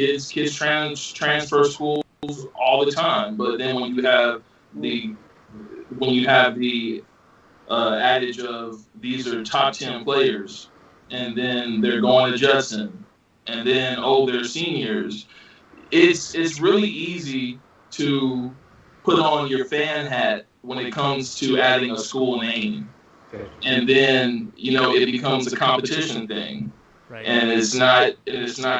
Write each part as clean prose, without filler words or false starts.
kids transfer schools all the time. But then when you have the adage of these are top 10 players, and then they're going to Judson, and then they're seniors. It's really easy to put on your fan hat when it comes to adding a school name, and then it becomes a competition thing, Right. and it's not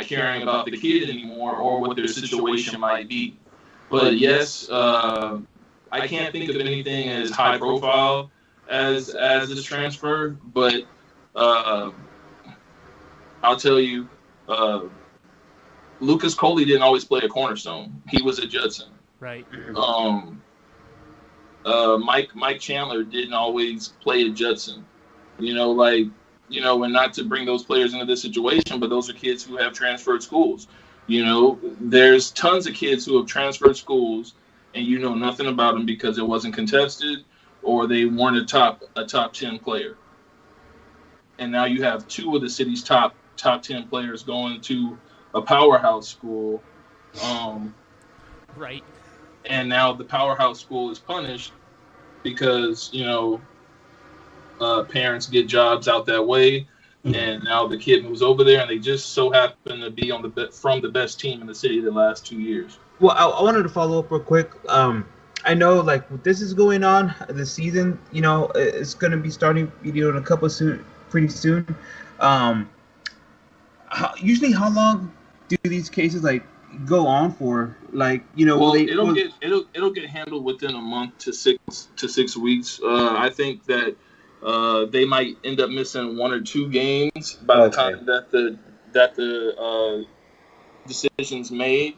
caring about the kid anymore or what their situation might be. But yes, I can't think of anything as high profile as this transfer, but I'll tell you, Lucas Coley didn't always play at Cornerstone. He was at Judson. Right. Mike Chandler didn't always play at Judson. And not to bring those players into this situation, but those are kids who have transferred schools. There's tons of kids who have transferred schools, and nothing about them because it wasn't contested or they weren't a top 10 player. And now you have two of the city's top 10 players going to a powerhouse school. Right. And now the powerhouse school is punished because, parents get jobs out that way. And now the kid moves over there, and they just so happen to be from the best team in the city the last 2 years. Well, I wanted to follow up real quick. I know, this is going on. The season, it's going to be starting, in a couple pretty soon. Usually, how long do these cases go on for? It'll get handled within a month to 6 weeks. I think that they might end up missing 1 or 2 games by the time that the decision's made.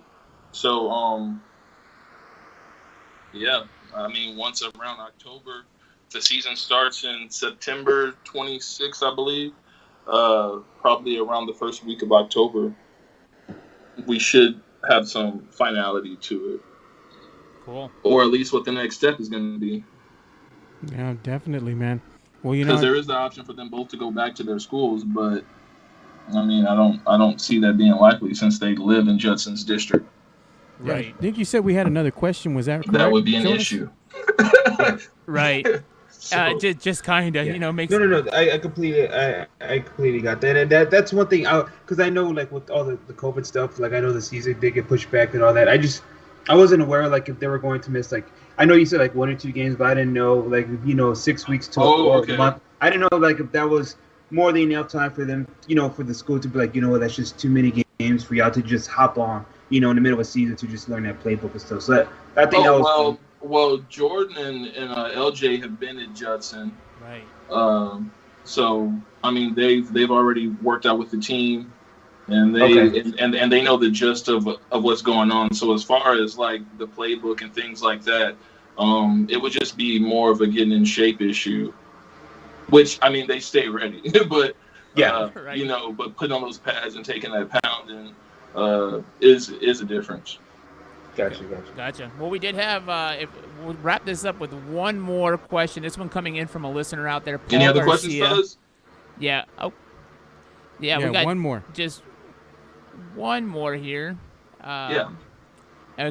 So once around October, the season starts in September 26th, I believe. Probably around the first week of October, we should have some finality to it. Cool. Or at least what the next step is going to be. Yeah, definitely, man. Well, because there is the option for them both to go back to their schools, but I don't see that being likely since they live in Judson's district. Right. I think you said we had another question. Was that correct? That would be an issue. Right. Just kind of, makes. No. I completely got that, and that's one thing. Because I know, with all the COVID stuff, I know the season did get pushed back and all that. I wasn't aware, if they were going to miss, I know you said 1 or 2 games, but I didn't know, 6 weeks to a month. I didn't know if that was more than enough time for them, for the school to be that's just too many games for y'all to just hop on, in the middle of a season to just learn that playbook and stuff. So I think that was. Well, Jordan and LJ have been at Judson, right? So they've already worked out with the team, and and they know the gist of what's going on. So as far as the playbook and things like that, it would just be more of a getting in shape issue. Which they stay ready, but right. but putting on those pads and taking that pounding is a difference. Gotcha. Well, we did have. We'll wrap this up with one more question. This one coming in from a listener out there. Paul Any other Garcia. questions, fellas? Yeah. Oh. Yeah, Yeah, we got one more. Just one more here. Yeah.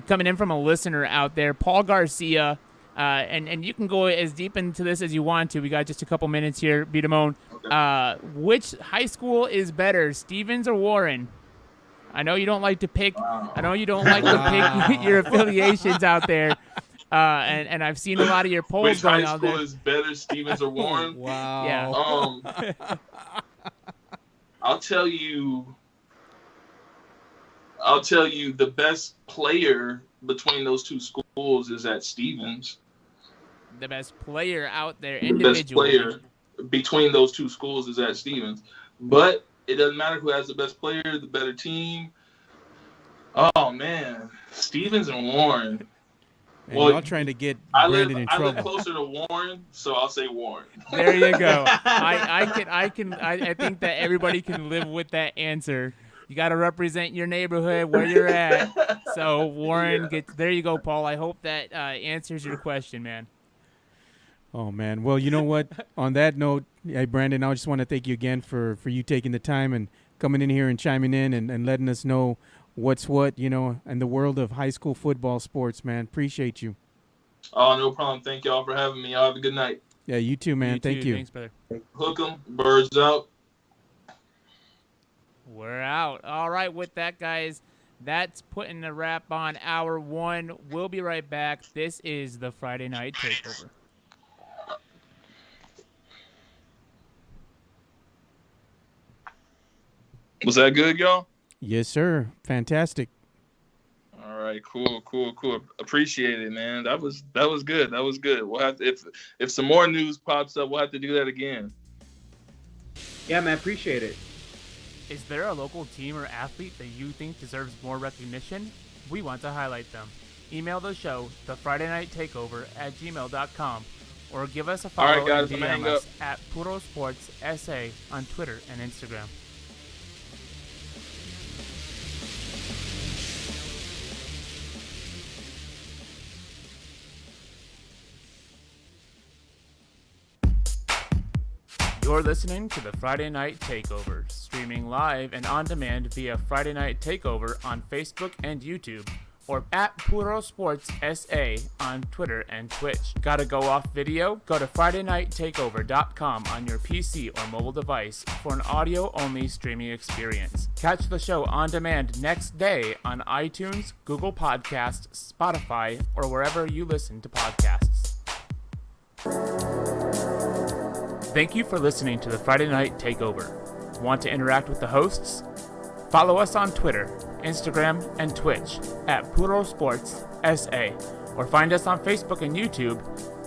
Coming in from a listener out there, Paul Garcia. And you can go as deep into this as you want to. We got just a couple minutes here, Beatamone. Okay. Which high school is better, Stevens or Warren? I know you don't like to pick. Wow. I know you don't like to pick your affiliations out there. And I've seen a lot of your polls Which going high out school there. is better, Stevens or Warren? Wow. Yeah. I'll tell you the best player between those two schools is at Stevens. The best player out there The individually. best player between those two schools is at Stevens. But it doesn't matter who has the best player, the better team. Oh, man. Stevens and Warren. And y'all trying to get Brandon in trouble. I live closer to Warren, so I'll say Warren. There you go. I think that everybody can live with that answer. You got to represent your neighborhood where you're at. So Warren gets there. You go, Paul. I hope that answers your question, man. Oh, man. Well, you know what? On that note, hey, Brandon, I just want to thank you again for you taking the time and coming in here and chiming in and letting us know what's what, in the world of high school football sports, man. Appreciate you. Oh, no problem. Thank y'all for having me. Y'all have a good night. Yeah, you too, man. Thank you. Thanks, brother. Hook 'em. Birds out. We're out. All right, with that, guys, that's putting a wrap on hour 1. We'll be right back. This is the Friday Night Takeover. Was that good, y'all? Yes, sir. Fantastic. All right, cool. Appreciate it, man. That was good. That was good. We'll have to, if some more news pops up, we'll have to do that again. Yeah, man, appreciate it. Is there a local team or athlete that you think deserves more recognition? We want to highlight them. Email the show, thefridaynightTakeover@gmail.com, or give us a follow All right, guys, and I'm DM hang us at Puro Sports SA on Twitter and Instagram. You're listening to the Friday Night Takeover, streaming live and on demand via Friday Night Takeover on Facebook and YouTube, or at Puro Sports SA on Twitter and Twitch. Gotta go off video? Go to FridayNightTakeover.com on your PC or mobile device for an audio-only streaming experience. Catch the show on demand next day on iTunes, Google Podcasts, Spotify, or wherever you listen to podcasts. Thank you for listening to the Friday Night Takeover. Want to interact with the hosts? Follow us on Twitter, Instagram, and Twitch at Puro Sports SA, or find us on Facebook and YouTube.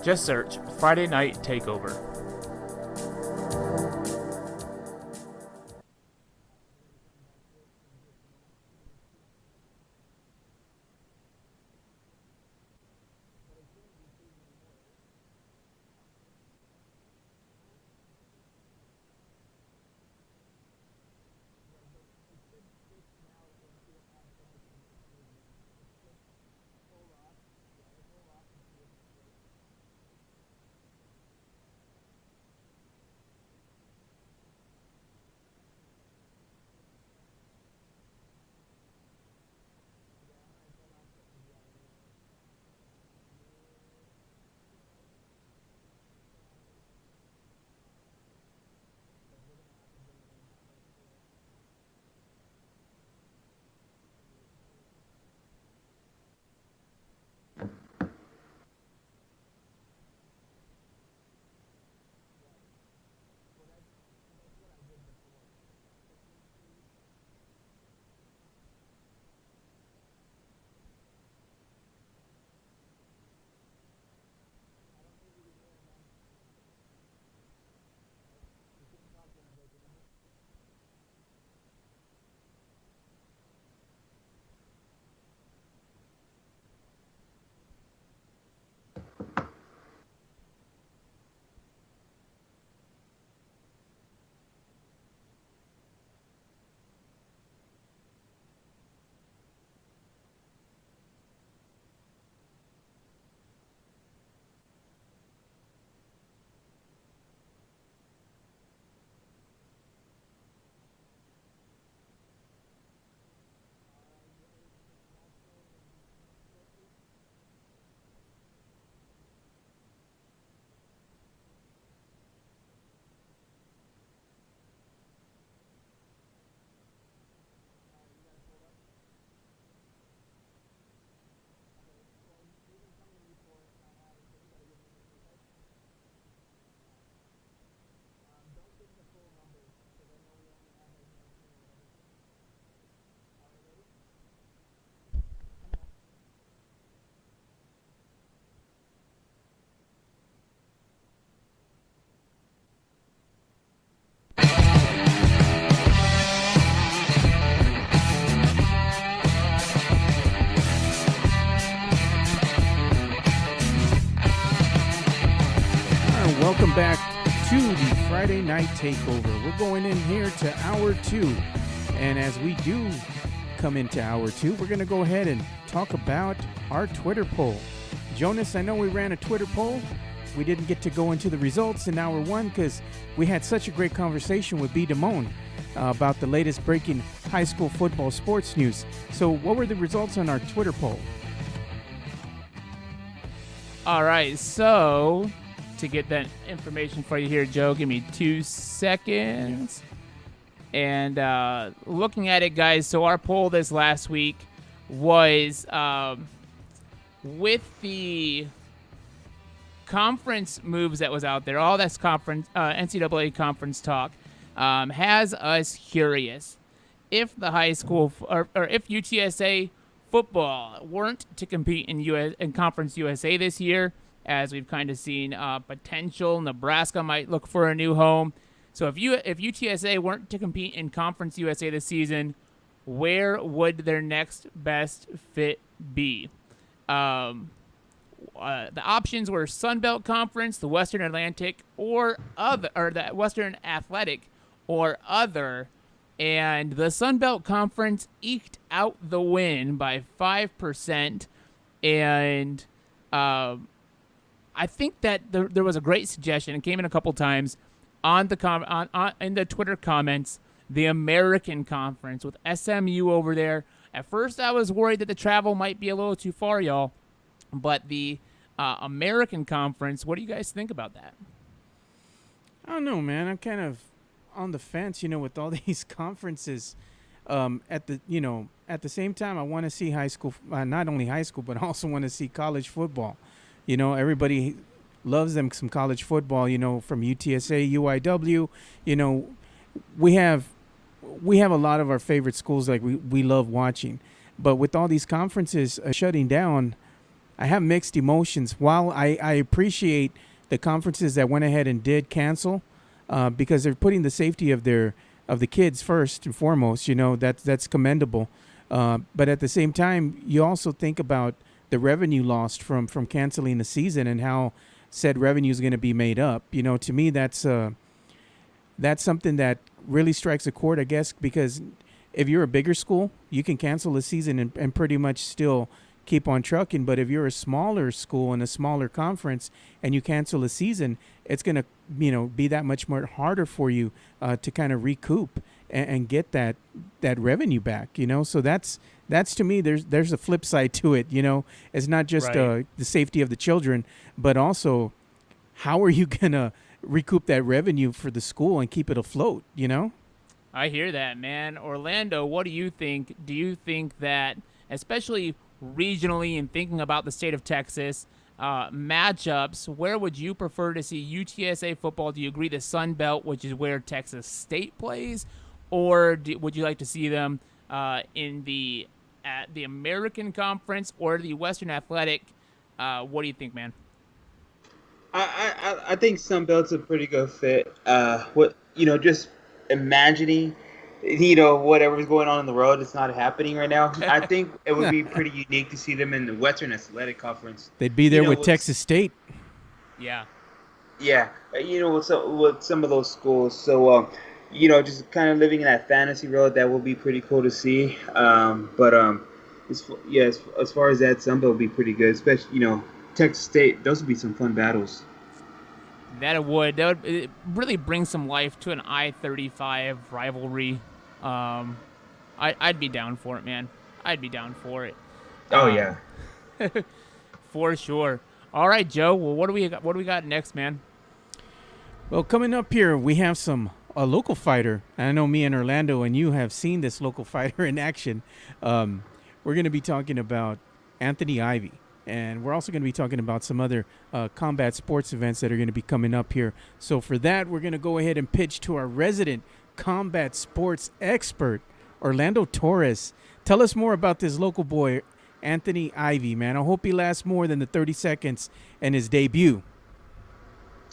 Just search Friday Night Takeover. Welcome back to the Friday Night Takeover. We're going in here to hour 2. And as we do come into hour 2, we're going to go ahead and talk about our Twitter poll. Jonas, I know we ran a Twitter poll. We didn't get to go into the results in hour 1 because we had such a great conversation with B. Damone. about the latest breaking high school football sports news. So what were the results on our Twitter poll? All right, so to get that information for you here, Joe, give me 2 seconds. And looking at it, guys, so our poll this last week was with the conference moves that was out there, all that's conference NCAA conference talk, has us curious if the high school or if UTSA football weren't to compete in Conference USA this year, as we've kind of seen potential. Nebraska might look for a new home. So if UTSA weren't to compete in Conference USA this season, where would their next best fit be? The options were Sun Belt Conference, the Western Atlantic, or the Western Athletic, or other. And the Sun Belt Conference eked out the win by 5%. And I think that there was a great suggestion. It came in a couple times on the in the Twitter comments. The American Conference with SMU over there. At first, I was worried that the travel might be a little too far, y'all. But the American Conference, what do you guys think about that? I don't know, man. I'm kind of on the fence, with all these conferences. At the same time, I want to see high school, not only high school, but also want to see college football. Everybody loves them some college football. From UTSA, UIW. We have a lot of our favorite schools like we love watching, but with all these conferences shutting down, I have mixed emotions. While I appreciate the conferences that went ahead and did cancel, because they're putting the safety of the kids first and foremost, that's commendable. But at the same time, you also think about the revenue lost from canceling the season and how said revenue is going to be made up. To me, that's something that really strikes a chord, I guess, because if you're a bigger school, you can cancel a season and pretty much still keep on trucking. But if you're a smaller school in a smaller conference and you cancel a season, it's going to, be that much more harder for you to kind of recoup and get that revenue back, So that's to me, there's a flip side to it, It's not just right. The safety of the children, but also how are you going to recoup that revenue for the school and keep it afloat, I hear that, man. Orlando, what do you think? Do you think that, especially regionally and thinking about the state of Texas, matchups, where would you prefer to see UTSA football? Do you agree the Sun Belt, which is where Texas State plays, or would you like to see them in the American Conference or the Western Athletic? What do you think, man? I think Sun Belt's a pretty good fit. Just imagining, whatever's going on in the world, it's not happening right now. I think it would be pretty unique to see them in the Western Athletic Conference. They'd be there with Texas State. Yeah. Yeah, with some of those schools. So, just kind of living in that fantasy world, that would be pretty cool to see. As far as that, Sun Belt would be pretty good, especially, Texas State. Those would be some fun battles. That would really bring some life to an I-35 rivalry. I'd be down for it, man. I'd be down for it. Oh yeah, for sure. All right, Joe. Well, what do we got next, man? Well, coming up here, we have a local fighter. And I know me and Orlando and you have seen this local fighter in action. We're going to be talking about Anthony Ivy. And we're also going to be talking about some other combat sports events that are going to be coming up here. So for that, we're going to go ahead and pitch to our resident combat sports expert, Orlando Torres. Tell us more about this local boy, Anthony Ivy, man. I hope he lasts more than the 30 seconds in his debut.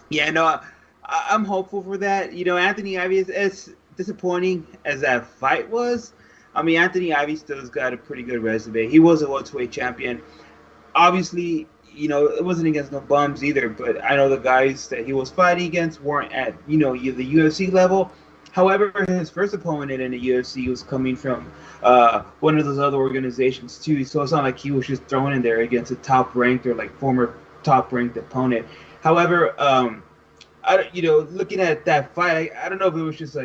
Yeah, no, I'm hopeful for that. Anthony Ivy, is as disappointing as that fight was. I mean, Anthony Ivy still's got a pretty good resume. He was a welterweight champion. Obviously, it wasn't against no bums either, but I know the guys that he was fighting against weren't at, the UFC level. However, his first opponent in the UFC was coming from one of those other organizations too, so it's not like he was just thrown in there against a top-ranked or former top-ranked opponent. However, looking at that fight, I don't know if it was just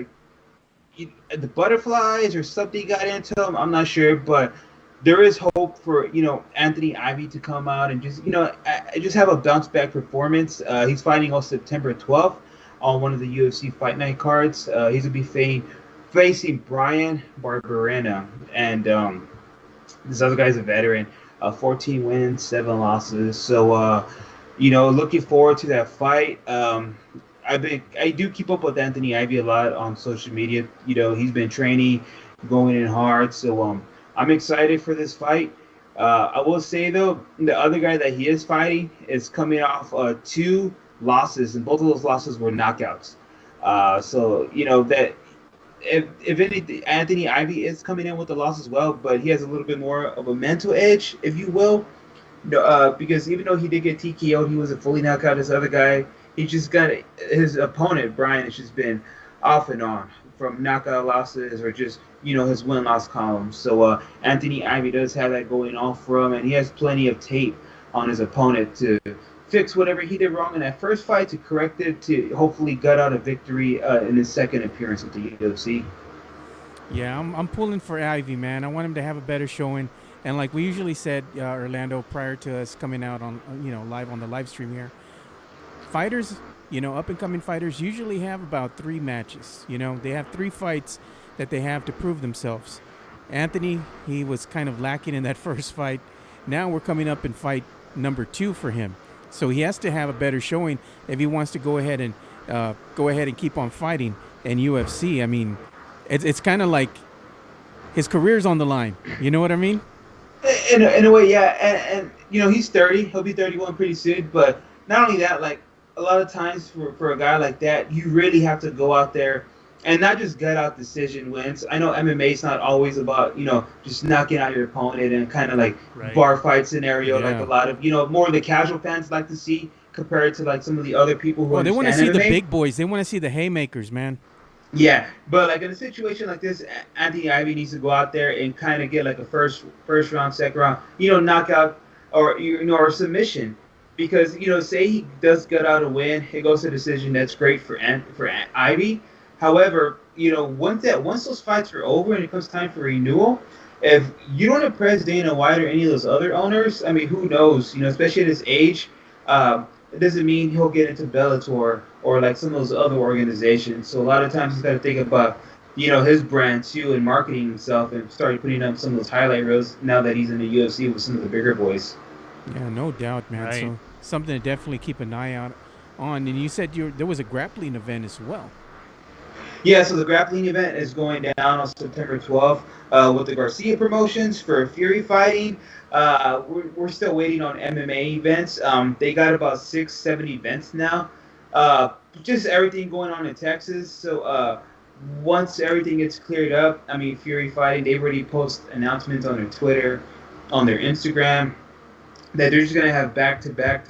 the butterflies or something got into him. I'm not sure, but there is hope for Anthony Ivy to come out and just just have a bounce back performance. He's fighting on September 12th on one of the UFC Fight Night cards. He's gonna be facing Brian Barberena, and this other guy's a veteran. 14 wins, 7 losses. So looking forward to that fight. I do keep up with Anthony Ivy a lot on social media. He's been training, going in hard. So I'm excited for this fight. I will say though, the other guy that he is fighting is coming off 2 losses, and both of those losses were knockouts. So that if anything, Anthony Ivy is coming in with a loss as well, but he has a little bit more of a mental edge, if you will. Because even though he did get TKO'd, he wasn't fully knocked out. This other guy, he just got his opponent Brian has just been off and on from knockout losses or just his win-loss column. So Anthony Ivy does have that going on for him, and he has plenty of tape on his opponent to fix whatever he did wrong in that first fight, to correct it, to hopefully gut out a victory in his second appearance with the UFC. Yeah, I'm pulling for Ivy, man. I want him to have a better showing. And like we usually said, Orlando, prior to us coming out on live on the live stream here, fighters, up and coming fighters usually have about 3 matches. They have 3 fights that they have to prove themselves. Anthony, he was kind of lacking in that first fight. Now we're coming up in fight number 2 for him. So he has to have a better showing if he wants to go ahead and keep on fighting in UFC. I mean, it's kind of like his career's on the line. You know what I mean? In a way, yeah. And he's 30. He'll be 31 pretty soon. But not only that, like a lot of times for a guy like that, you really have to go out there and not just gut out decision wins. I know MMA's not always about just knocking out your opponent and kind of like bar fight scenario like a lot of more of the casual fans like to see, compared to like some of the other people who they want to see MMA. the big boys. They want to see the haymakers, man. Yeah, but like in a situation like this, Anthony Ivy needs to go out there and kind of get like a first round, second round, knockout or or submission, because say he does gut out a win, it goes to decision. That's great for Ivy. However, once those fights are over and it comes time for renewal, if you don't impress Dana White or any of those other owners, I mean, who knows? Especially at his age, it doesn't mean he'll get into Bellator or like some of those other organizations. So a lot of times he's got to think about, his brand too and marketing himself and start putting up some of those highlight reels now that he's in the UFC with some of the bigger boys. Yeah, no doubt, man. Right. So something to definitely keep an eye out on. And you said there was a grappling event as well. Yeah, so the grappling event is going down on September 12th with the Garcia Promotions for Fury Fighting. We're still waiting on MMA events. They got about 6-7 events now. Just everything going on in Texas. So once everything gets cleared up, I mean, Fury Fighting, they already post announcements on their Twitter, on their Instagram, that they're just going to have back-to-back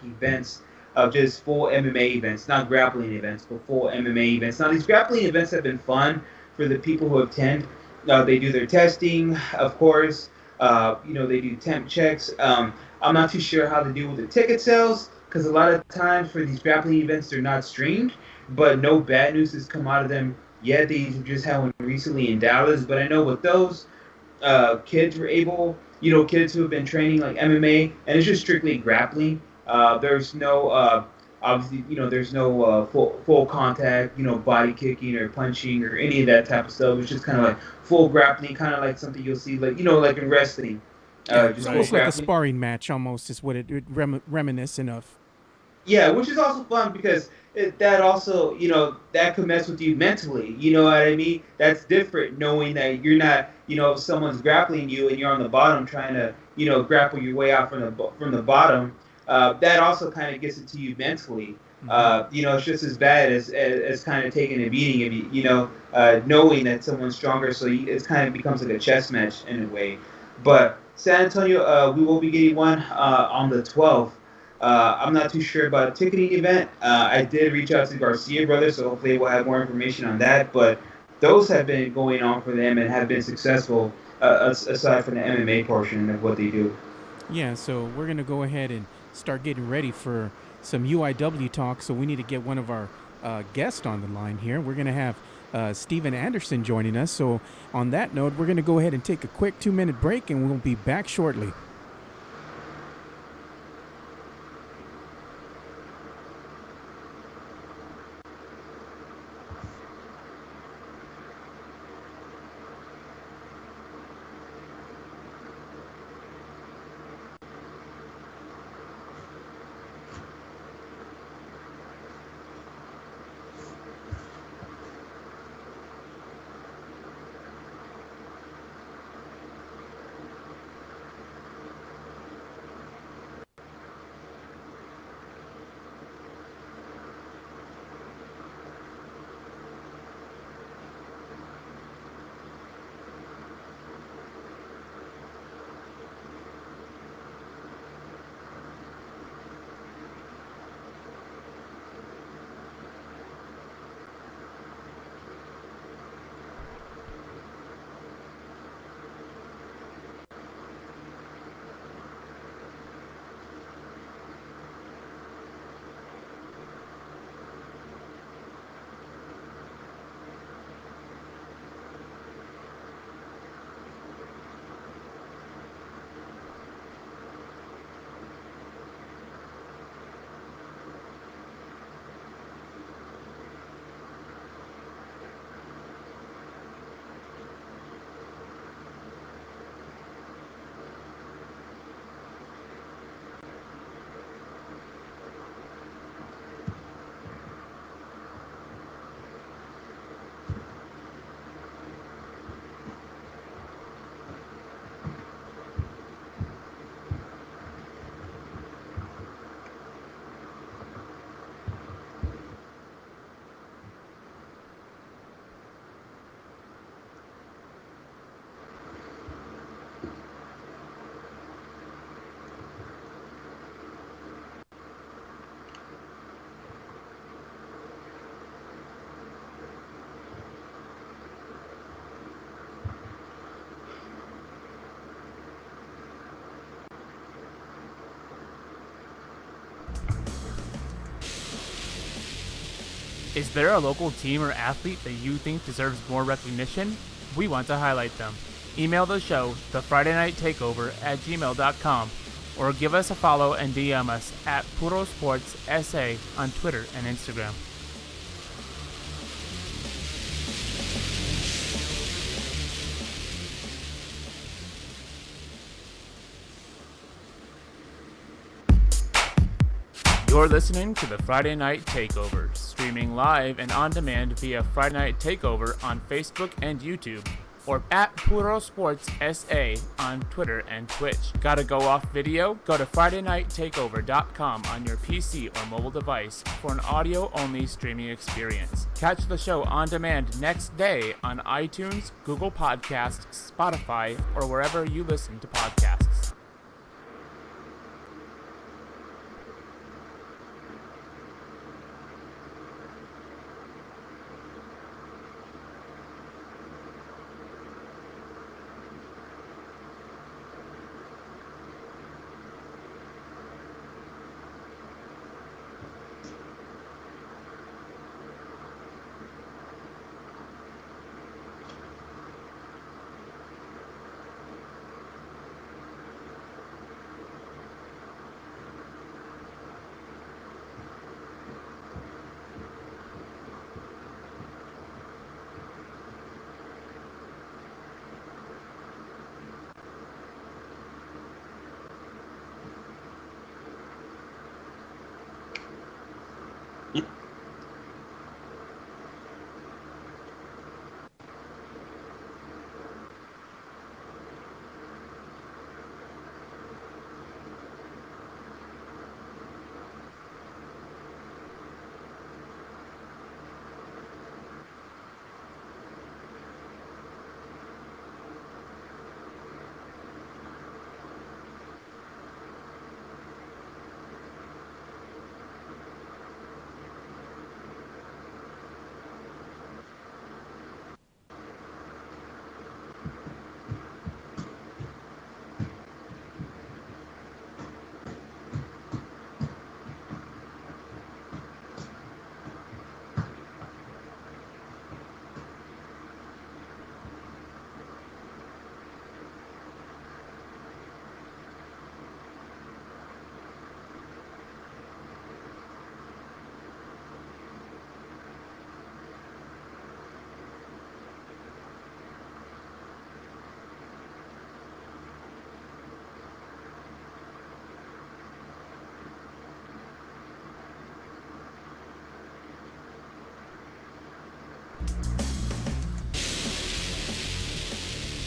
events of just full MMA events, not grappling events, but full MMA events. Now, these grappling events have been fun for the people who attend. They do their testing, of course. They do temp checks. I'm not too sure how to deal with the ticket sales, because a lot of times for these grappling events, they're not streamed, but no bad news has come out of them yet. They just had one recently in Dallas, but I know with those, kids were able, kids who have been training like MMA, and it's just strictly grappling. There's no, obviously, there's no full contact, body kicking or punching or any of that type of stuff. It's just kind of like full grappling, kind of like something you'll see, like, like in wrestling. Just almost like a sparring match, almost, is what it reminiscent of. Yeah, which is also fun because that also, that could mess with you mentally. You know what I mean? That's different, knowing that you're not, if someone's grappling you and you're on the bottom trying to, grapple your way out from the bottom. That also kind of gets it to you mentally. It's just as bad as kind of taking a beating if knowing that someone's stronger. So it kind of becomes like a chess match in a way. But San Antonio, we will be getting one on the 12th. I'm not too sure about a ticketing event. I did reach out to Garcia brothers, so hopefully we'll have more information on that. But those have been going on for them and have been successful, aside from the MMA portion of what they do. Yeah, so we're going to go ahead and start getting ready for some UIW talk. So we need to get one of our guests on the line here. We're going to have Steven Anderson joining us. So on that note, we're going to go ahead and take a quick 2-minute break, and we'll be back shortly. Is there a local team or athlete that you think deserves more recognition? We want to highlight them. Email the show, thefridaynighttakeover@gmail.com, or give us a follow and DM us at Puro Sports SA on Twitter and Instagram. You're listening to the Friday Night Takeover, streaming live and on demand via Friday Night Takeover on Facebook and YouTube, or at Puro Sports SA on Twitter and Twitch. Gotta go off video? Go to FridayNightTakeover.com on your PC or mobile device for an audio-only streaming experience. Catch the show on demand next day on iTunes, Google Podcasts, Spotify, or wherever you listen to podcasts.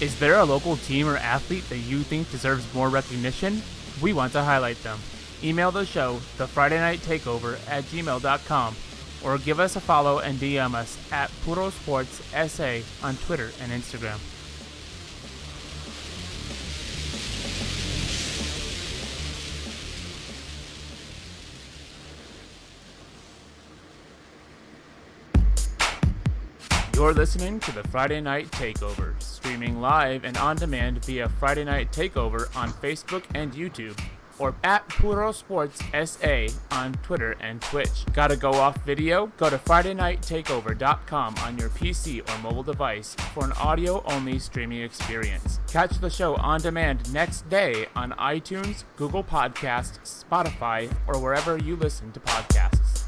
Is there a local team or athlete that you think deserves more recognition? We want to highlight them. Email the show, thefridaynighttakeover@gmail.com, or give us a follow and DM us at Puro Sports SA on Twitter and Instagram. You're listening to the Friday Night Takeover, streaming live and on demand via Friday Night Takeover on Facebook and YouTube, or at Puro Sports SA on Twitter and Twitch. Gotta go off video? Go to FridayNightTakeover.com on your PC or mobile device for an audio-only streaming experience. Catch the show on demand next day on iTunes, Google Podcasts, Spotify, or wherever you listen to podcasts.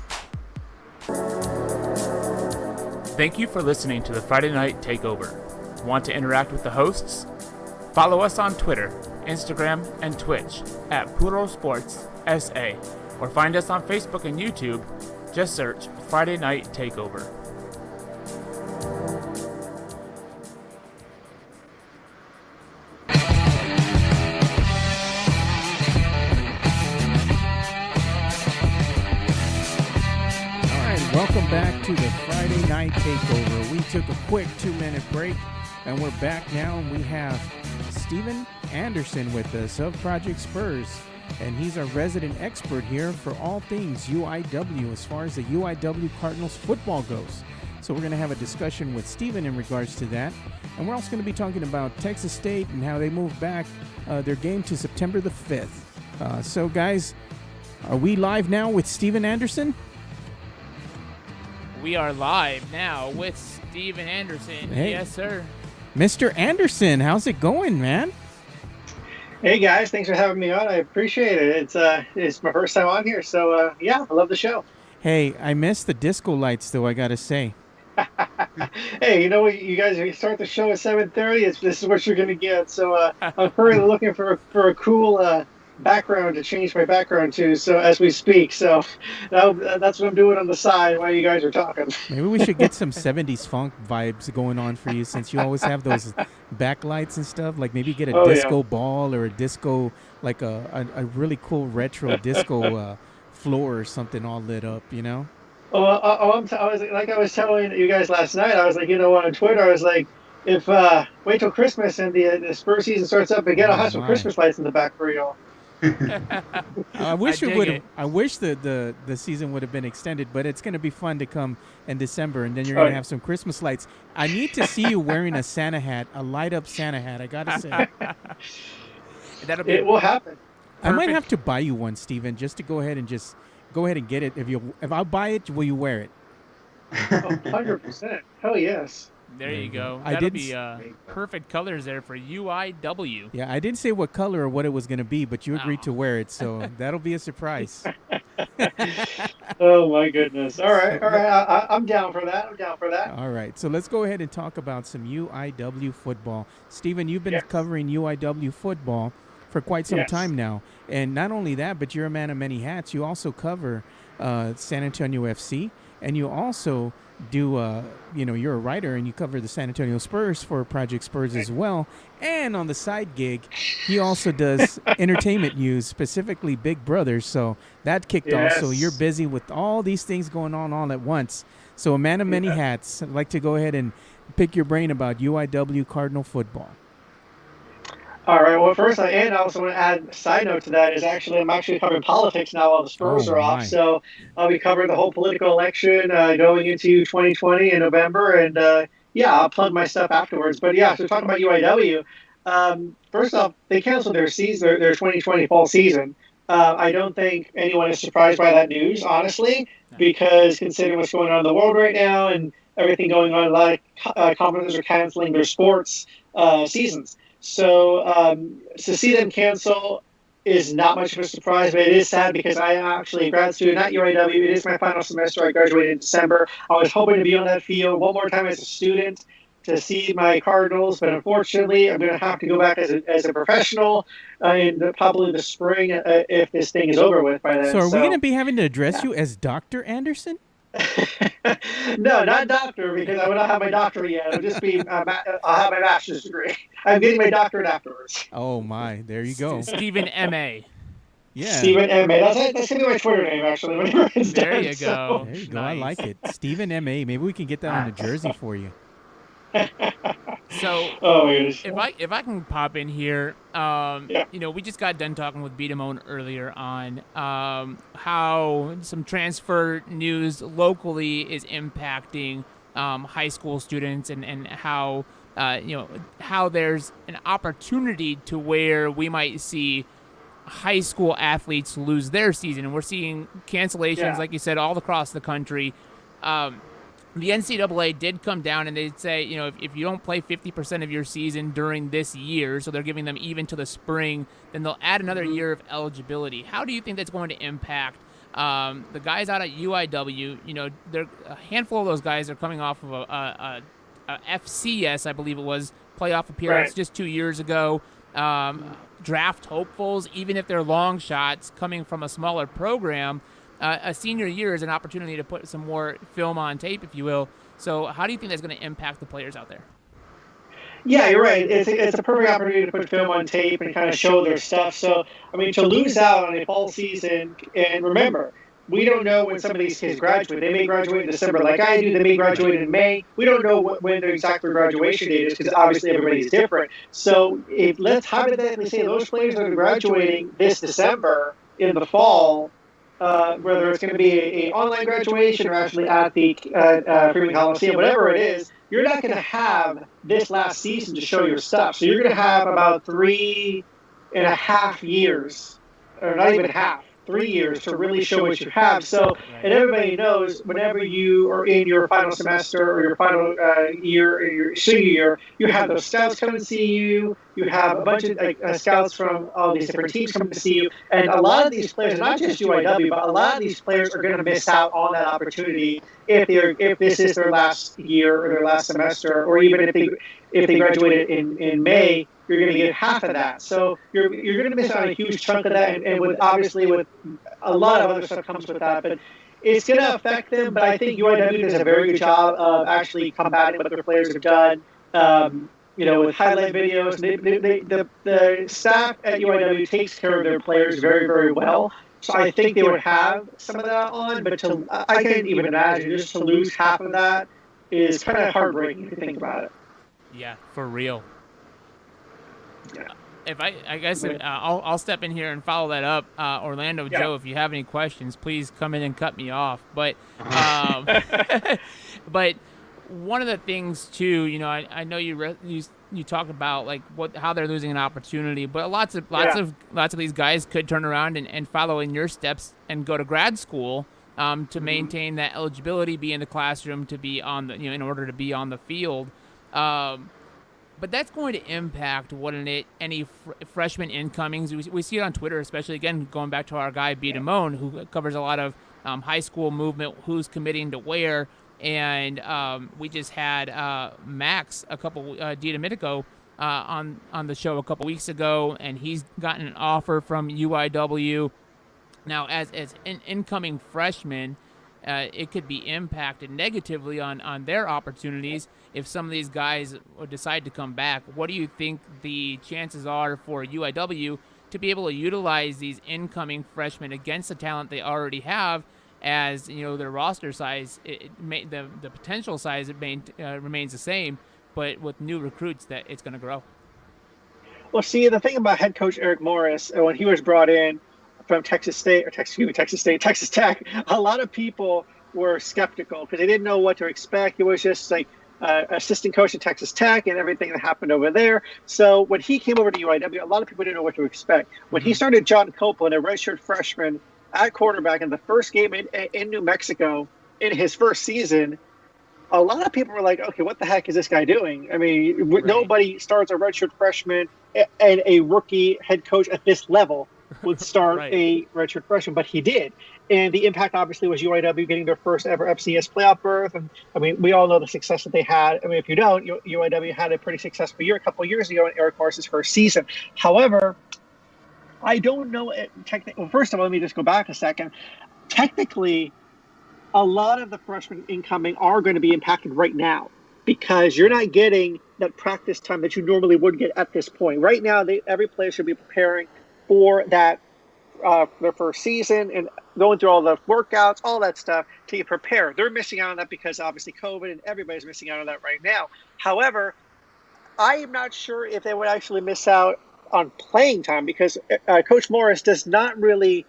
Thank you for listening to the Friday Night Takeover. Want to interact with the hosts? Follow us on Twitter, Instagram, and Twitch at Puro Sports SA, or find us on Facebook and YouTube. Just search Friday Night Takeover. Welcome back to the Friday Night Takeover. We took a quick 2-minute break, and we're back now. And we have Steven Anderson with us of Project Spurs, and he's our resident expert here for all things UIW as far as the UIW Cardinals football goes. So we're going to have a discussion with Steven in regards to that, and we're also going to be talking about Texas State and how they moved back their game to September the 5th. So guys, are we live now with Steven Anderson? We are live now with Steven Anderson. Hey. Yes, sir. Mr. Anderson, how's it going, man? Hey guys, thanks for having me on. I appreciate it. It's my first time on here, so yeah, I love the show. Hey, I missed the disco lights, though, I gotta say. Hey, you know what? You guys start the show at 7:30. This is what you're gonna get. So I'm currently looking for a cool background to change my background to. So as we speak, so that's what I'm doing on the side while you guys are talking. Maybe we should get some 70s funk vibes going on for you, since you always have those backlights and stuff. Like maybe get a disco ball or a disco, like a really cool retro disco floor or something all lit up, you know? I was telling you guys last night. I was like, on Twitter, I was like, if wait till Christmas and the Spurs season starts up again, I'll have some Christmas lights in the back for y'all. I wish it would. I wish the season would have been extended, but it's going to be fun to come in December, and then you're going to have some Christmas lights. I need to see you wearing a Santa hat, a light up Santa hat. I gotta say, it will happen. I might have to buy you one, Steven, just to go ahead and get it. If I buy it, will you wear it? 100%. Hell yes. There you go. That'll be perfect colors there for UIW. Yeah, I didn't say what color or what it was going to be, but you agreed to wear it, so that'll be a surprise. Oh, my goodness. All right. I'm down for that. All right, so let's go ahead and talk about some UIW football. Steven, you've been covering UIW football for quite some time now. And not only that, but you're a man of many hats. You also cover San Antonio FC, and you also do you're a writer and you cover the San Antonio Spurs for Project Spurs as well. And on the side gig, he also does entertainment news, specifically Big Brother. So that kicked off. So you're busy with all these things going on all at once. So a man of many hats. I'd like to go ahead and pick your brain about UIW Cardinal football. All right. Well, first, I also want to add a side note to that is I'm actually covering politics now while the Spurs are off. So I'll be covering the whole political election going into 2020 in November. And I'll plug my stuff afterwards. But so talking about UIW, first off, they canceled their 2020 fall season. I don't think anyone is surprised by that news, honestly, because considering what's going on in the world right now and everything going on, a lot of conferences are canceling their sports seasons. So to see them cancel is not much of a surprise, but it is sad because I am actually a grad student at UIW. It is my final semester. I graduated in December. I was hoping to be on that field one more time as a student to see my Cardinals, but unfortunately I'm going to have to go back as a professional in probably the spring if this thing is over with by then. So are we going to be having to address you as Dr. Anderson? No, not doctor, because I would not have my doctorate yet. It'll just be I'll have my master's degree. I'm getting my doctorate afterwards. Oh my, there you go. Stephen M.A. Yeah. Stephen M.A. That's gonna be my Twitter name actually. Whenever it's There done, you so. go. There you go. I Nice. like it. Stephen M.A. Maybe we can get that on a jersey for you. So, Oh my goodness. if I can pop in here, we just got done talking with Beatamone earlier on how some transfer news locally is impacting high school students and how how there's an opportunity to where we might see high school athletes lose their season, and we're seeing cancellations, like you said, all across the country. The NCAA did come down and they'd say, if you don't play 50% of your season during this year, so they're giving them even to the spring, then they'll add another year of eligibility. How do you think that's going to impact the guys out at UIW? A handful of those guys are coming off of a FCS, I believe it was, playoff appearance just 2 years ago. Draft hopefuls, even if they're long shots coming from a smaller program. A senior year is an opportunity to put some more film on tape, if you will. So how do you think that's going to impact the players out there? Yeah, you're right. It's a perfect opportunity to put film on tape and kind of show their stuff. So, I mean, to lose out on a fall season, and remember, we don't know when some of these kids graduate. They may graduate in December like I do. They may graduate in May. We don't know when their exact graduation date is because obviously everybody's different. So let's hypothetically say those players that are graduating this December in the fall, whether it's going to be an online graduation or actually at the Freeman Coliseum, whatever it is, you're not going to have this last season to show your stuff. So you're going to have about 3.5 years, or not even half, 3 years to really show what you have. So, and everybody knows whenever you are in your final semester or your final year, or your senior year, you have those scouts come and see you. You have a bunch of scouts from all these different teams come to see you. And a lot of these players, not just UIW, but a lot of these players are going to miss out on that opportunity if this is their last year or their last semester, or even if they graduated in May. You're going to get half of that. So you're going to miss out on a huge chunk of that, and with obviously with a lot of other stuff comes with that. But it's going to affect them. But I think UIW does a very good job of actually combating what their players have done. With highlight videos, the staff at UIW takes care of their players very, very well. So I think they would have some of that on. But I can't even imagine just to lose half of that is kind of heartbreaking if you think about it. Yeah, for real. Yeah. If I guess I'll step in here and follow that up. Orlando Joe, if you have any questions, please come in and cut me off. But but one of the things too, I know you talk about like how they're losing an opportunity, but lots of these guys could turn around and follow in your steps and go to grad school to maintain that eligibility, be in the classroom, to be on the in order to be on the field. But that's going to impact any freshman incomings. We see it on Twitter, especially, again, going back to our guy, Beatamone, who covers a lot of high school movement, who's committing to where. And we just had Max DiDomenico on the show a couple weeks ago, and he's gotten an offer from UIW. Now, as an incoming freshman, it could be impacted negatively on their opportunities if some of these guys decide to come back. What do you think the chances are for UIW to be able to utilize these incoming freshmen against the talent they already have, as their roster size, the potential size remains the same, but with new recruits that it's going to grow? Well, see, the thing about head coach Eric Morris, when he was brought in from Texas Tech, a lot of people were skeptical because they didn't know what to expect. It was just like assistant coach at Texas Tech and everything that happened over there. So when he came over to UIW, a lot of people didn't know what to expect. When he started John Copeland, a redshirt freshman at quarterback in the first game in New Mexico in his first season, a lot of people were like, okay, what the heck is this guy doing? I mean, nobody starts a redshirt freshman and a rookie head coach at this level would start a redshirt freshman, but he did. And the impact obviously was UIW getting their first ever FCS playoff berth. And I mean, we all know the success that they had. I mean, if you don't, UIW had a pretty successful year a couple of years ago in Eric Morris's first season. However, I don't know. Well, first of all, let me just go back a second. Technically, a lot of the freshmen incoming are going to be impacted right now because you're not getting that practice time that you normally would get at this point. Right now, every player should be preparing for that their first season and going through all the workouts, all that stuff to get prepared. They're missing out on that because obviously COVID and everybody's missing out on that right now. However, I am not sure if they would actually miss out on playing time because Coach Morris does not really,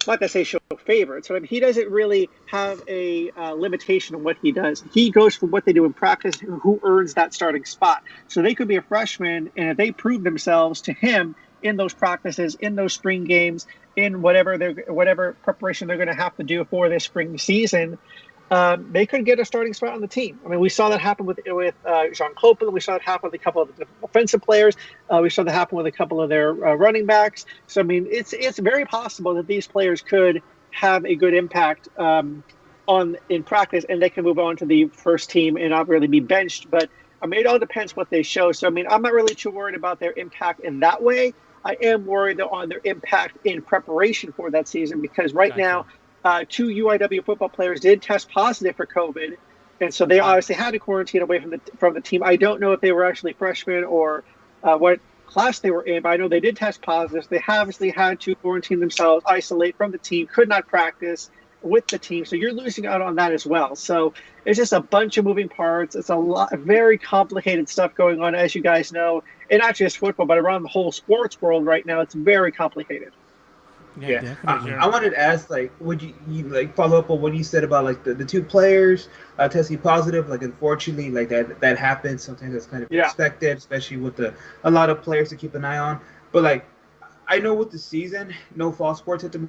like I say, show favorites. So I mean, he doesn't really have a limitation on what he does. He goes for what they do in practice, who earns that starting spot. So they could be a freshman, and if they prove themselves to him in those practices, in those spring games, in whatever preparation they're going to have to do for this spring season, they could get a starting spot on the team. I mean, we saw that happen with Jean Copeland. We saw it happen with a couple of the offensive players. We saw that happen with a couple of their running backs. So, I mean, it's very possible that these players could have a good impact in practice, and they can move on to the first team and not really be benched. But I mean, it all depends what they show. So, I mean, I'm not really too worried about their impact in that way. I am worried though on their impact in preparation for that season because right now, 2 UIW football players did test positive for COVID, and so they obviously had to quarantine away from the team. I don't know if they were actually freshmen or what class they were in, but I know they did test positive. They obviously had to quarantine themselves, isolate from the team, could not practice with the team. So you're losing out on that as well. So it's just a bunch of moving parts. It's a lot, very complicated stuff going on, as you guys know, and not just football, but around the whole sports world right now. It's very complicated. Yeah, definitely. I wanted to ask, like, would you like follow up on what you said about like the 2 players testing positive? Like, unfortunately, like that happens. Sometimes that's kind of expected, especially with a lot of players to keep an eye on. But like, I know with the season, no fall sports at the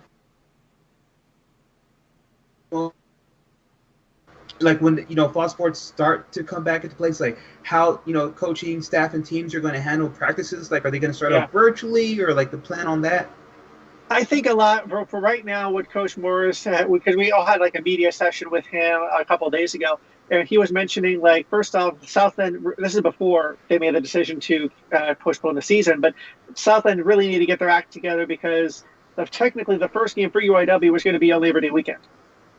like when fall sports start to come back into place, like how coaching staff and teams are going to handle practices. Like, are they going to start off virtually, or like the plan on that? I think a lot for right now what Coach Morris because we all had like a media session with him a couple of days ago, and he was mentioning, like, first off, Southland, this is before they made the decision to postpone the season, but Southland really need to get their act together because technically the first game for UIW was going to be on Labor Day weekend.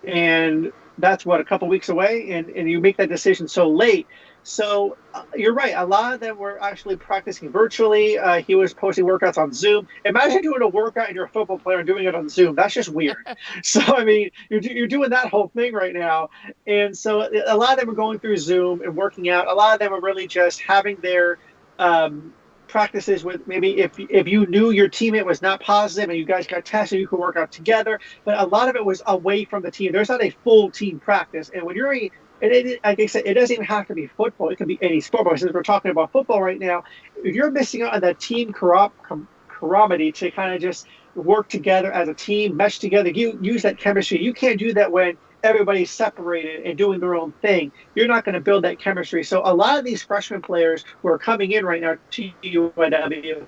And that's a couple weeks away, and you make that decision so late. So you're right. A lot of them were actually practicing virtually. He was posting workouts on Zoom. Imagine doing a workout and you're a football player and doing it on Zoom. That's just weird. So, I mean, you're doing that whole thing right now. And so a lot of them are going through Zoom and working out. A lot of them are really just having their practices with maybe if you knew your teammate was not positive and you guys got tested, you could work out together. But a lot of it was away from the team. There's not a full team practice. And when you're like I said, it doesn't even have to be football. It can be any sport. But since we're talking about football right now, if you're missing out on that team camaraderie to kind of just work together as a team, mesh together, you use that chemistry. You can't do that when everybody's separated and doing their own thing. You're not going to build that chemistry. So a lot of these freshman players who are coming in right now to UNW,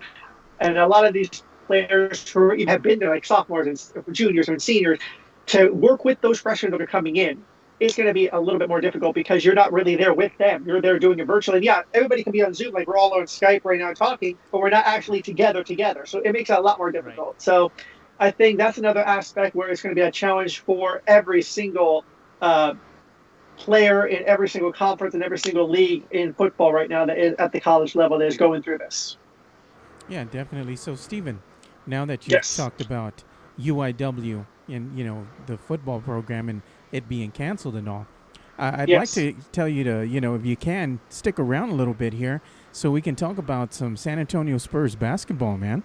and a lot of these players who have been there, like sophomores and juniors and seniors, to work with those freshmen that are coming in, it's going to be a little bit more difficult because you're not really there with them. You're there doing it virtually. And yeah, everybody can be on Zoom, like we're all on Skype right now talking, but we're not actually together. So it makes it a lot more difficult. Right. So I think that's another aspect where it's going to be a challenge for every single player in every single conference and every single league in football right now that is at the college level that is going through this. Yeah, definitely. So, Stephen, now that you've talked about UIW and, the football program and it being canceled and all, I'd like to tell you to, if you can, stick around a little bit here so we can talk about some San Antonio Spurs basketball, man.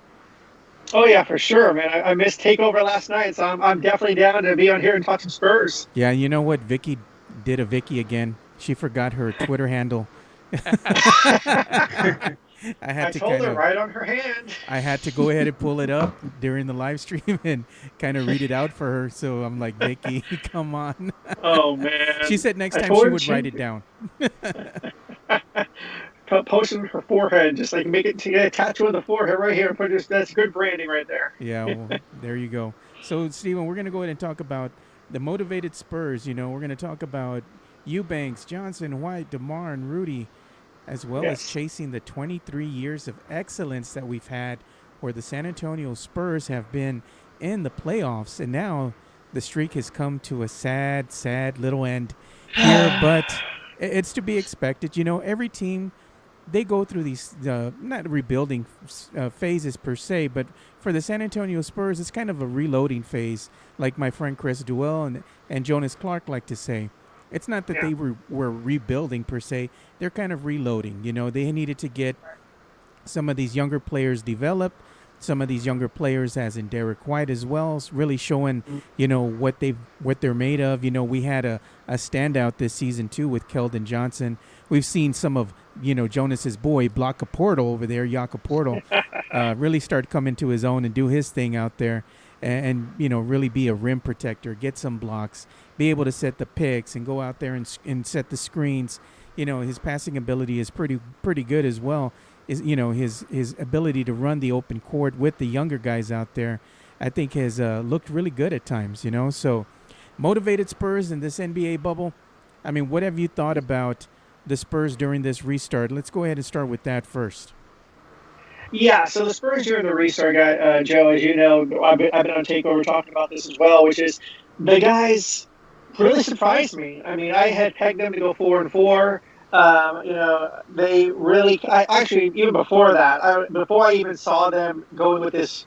Oh, yeah, for sure, man. I missed Takeover last night, so I'm definitely down to be on here and talk some Spurs. Yeah, you know what? Vicky did a Vicky again. She forgot her Twitter handle. I told her right on her hand. I had to go ahead and pull it up during the live stream and kind of read it out for her. So I'm like, Vicky, come on. Oh, man. She said next time she would write it down. Post it on her forehead, just like make it to get a tattoo on the forehead right here. That's good branding right there. Yeah, well, there you go. So, Stephen, we're going to go ahead and talk about the motivated Spurs. We're going to talk about Eubanks, Johnson, White, DeMar, and Rudy, as well as chasing the 23 years of excellence that we've had where the San Antonio Spurs have been in the playoffs. And now the streak has come to a sad, sad little end here, but it's to be expected. You know, every team, they go through these not rebuilding phases per se, but for the San Antonio Spurs, it's kind of a reloading phase, like my friend Chris Duell and Jonas Clark like to say. It's not that they were rebuilding per se. They're kind of reloading. You know, they needed to get some of these younger players developed, some of these younger players, as in Derek White as well, really showing, you know, what they're made of. You know, we had a standout this season too with Keldon Johnson. We've seen some of, you know, Jonas's boy Block a Portal over there, Yaka Portal, really start coming to his own and do his thing out there, and you know, really be a rim protector, get some blocks, be able to set the picks and go out there and set the screens. You know, his passing ability is pretty good as well. Is, you know, his ability to run the open court with the younger guys out there, I think has looked really good at times, you know. So motivated Spurs in this NBA bubble. I mean, what have you thought about the Spurs during this restart? Let's go ahead and start with that first. Yeah, so the Spurs during the restart, Joe, as you know, I've been on Takeover talking about this as well, which is the guys really surprised me. I mean, I had pegged them to go 4-4. You know, they really. Actually, even before that, before I even saw them going with this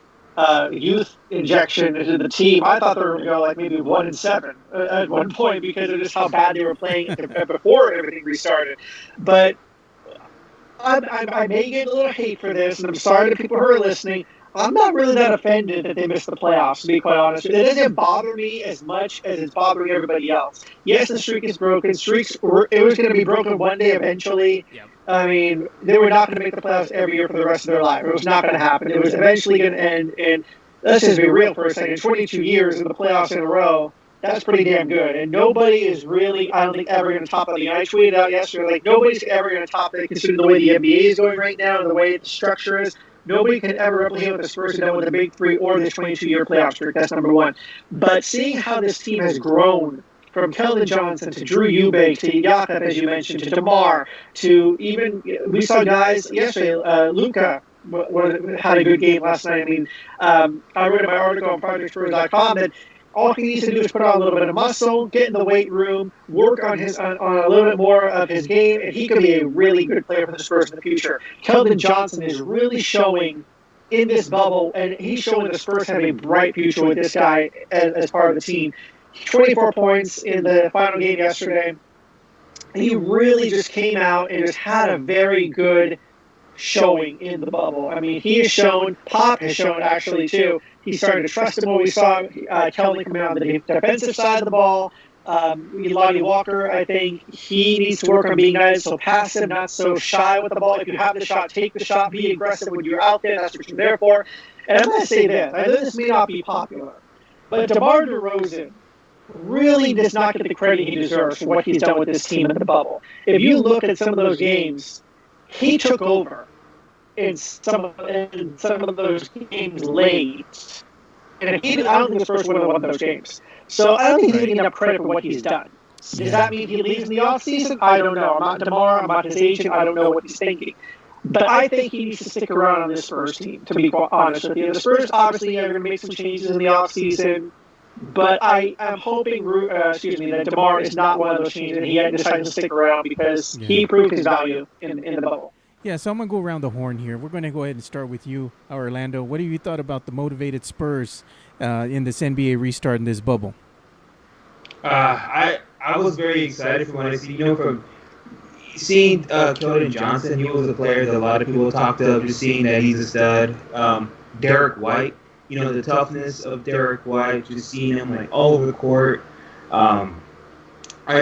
youth injection into the team, I thought they were going to go like maybe 1-7 at one point because of just how bad they were playing before everything restarted. But I may get a little hate for this, and I'm sorry to people who are listening. I'm not really that offended that they missed the playoffs, to be quite honest. It doesn't bother me as much as it's bothering everybody else. Yes, the streak is broken. It was going to be broken one day eventually. Yep. I mean, they were not going to make the playoffs every year for the rest of their life. It was not going to happen. It was eventually going to end. And let's just be real for a second. 22 years in the playoffs in a row, that's pretty damn good. And nobody is really, I don't think, ever going to top it. I tweeted out yesterday, like, nobody's ever going to top it considering the way the NBA is going right now and the way the structure is. Nobody can ever replicate what the Spurs have done with the Big Three or this 22-year playoff streak. That's number one. But seeing how this team has grown from Keldon Johnson to Drew Eubanks to Jakob, as you mentioned, to DeMar, to even we saw guys yesterday. Luka had a good game last night. I mean, I read in my article on ProjectSpurs.com that all he needs to do is put on a little bit of muscle, get in the weight room, work on a little bit more of his game, and he could be a really good player for the Spurs in the future. Keldon Johnson is really showing in this bubble, and he's showing the Spurs have a bright future with this guy as part of the team. 24 points in the final game yesterday. He really just came out and just had a very good showing in the bubble. I mean, he has shown, Pop has shown actually too. He started to trust him when we saw Keldon come out on the defensive side of the ball. Lonnie Walker, I think he needs to work on being not so passive, not so shy with the ball. If you have the shot, take the shot, be aggressive when you're out there. That's what you're there for. And I'm going to say this. I know this may not be popular, but DeMar DeRozan really does not get the credit he deserves for what he's done with this team in the bubble. If you look at some of those games, he took over in some of those games late. And I don't think the Spurs would have won those games. So I don't think he's getting enough credit for what he's done. Does that mean he leaves in the offseason? I don't know. I'm not DeMar. I'm not his agent. I don't know what he's thinking. But I think he needs to stick around on this Spurs team, to be quite honest with you. The Spurs obviously are going to make some changes in the offseason. But I am hoping that DeMar is not one of those changes and he decided to stick around because he proved his value in the bubble. Yeah, so I'm going to go around the horn here. We're going to go ahead and start with you, Orlando. What have you thought about the motivated Spurs in this NBA restart in this bubble? I was very excited from what I see. You know, from seeing Keldon Johnson, he was a player that a lot of people talked of, just seeing that he's a stud. Derek White, you know, the toughness of Derek White, just seeing him like all over the court. I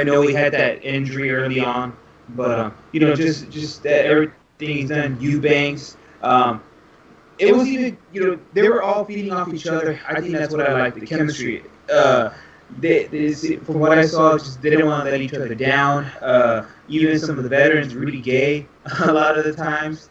know he had that injury early on, but you know, just that everything he's done. Eubanks, it was even, you know, they were all feeding off each other. I think that's what I like, the chemistry. From what I saw, just didn't want to let each other down. Even some of the veterans, Rudy Gay, a lot of the times,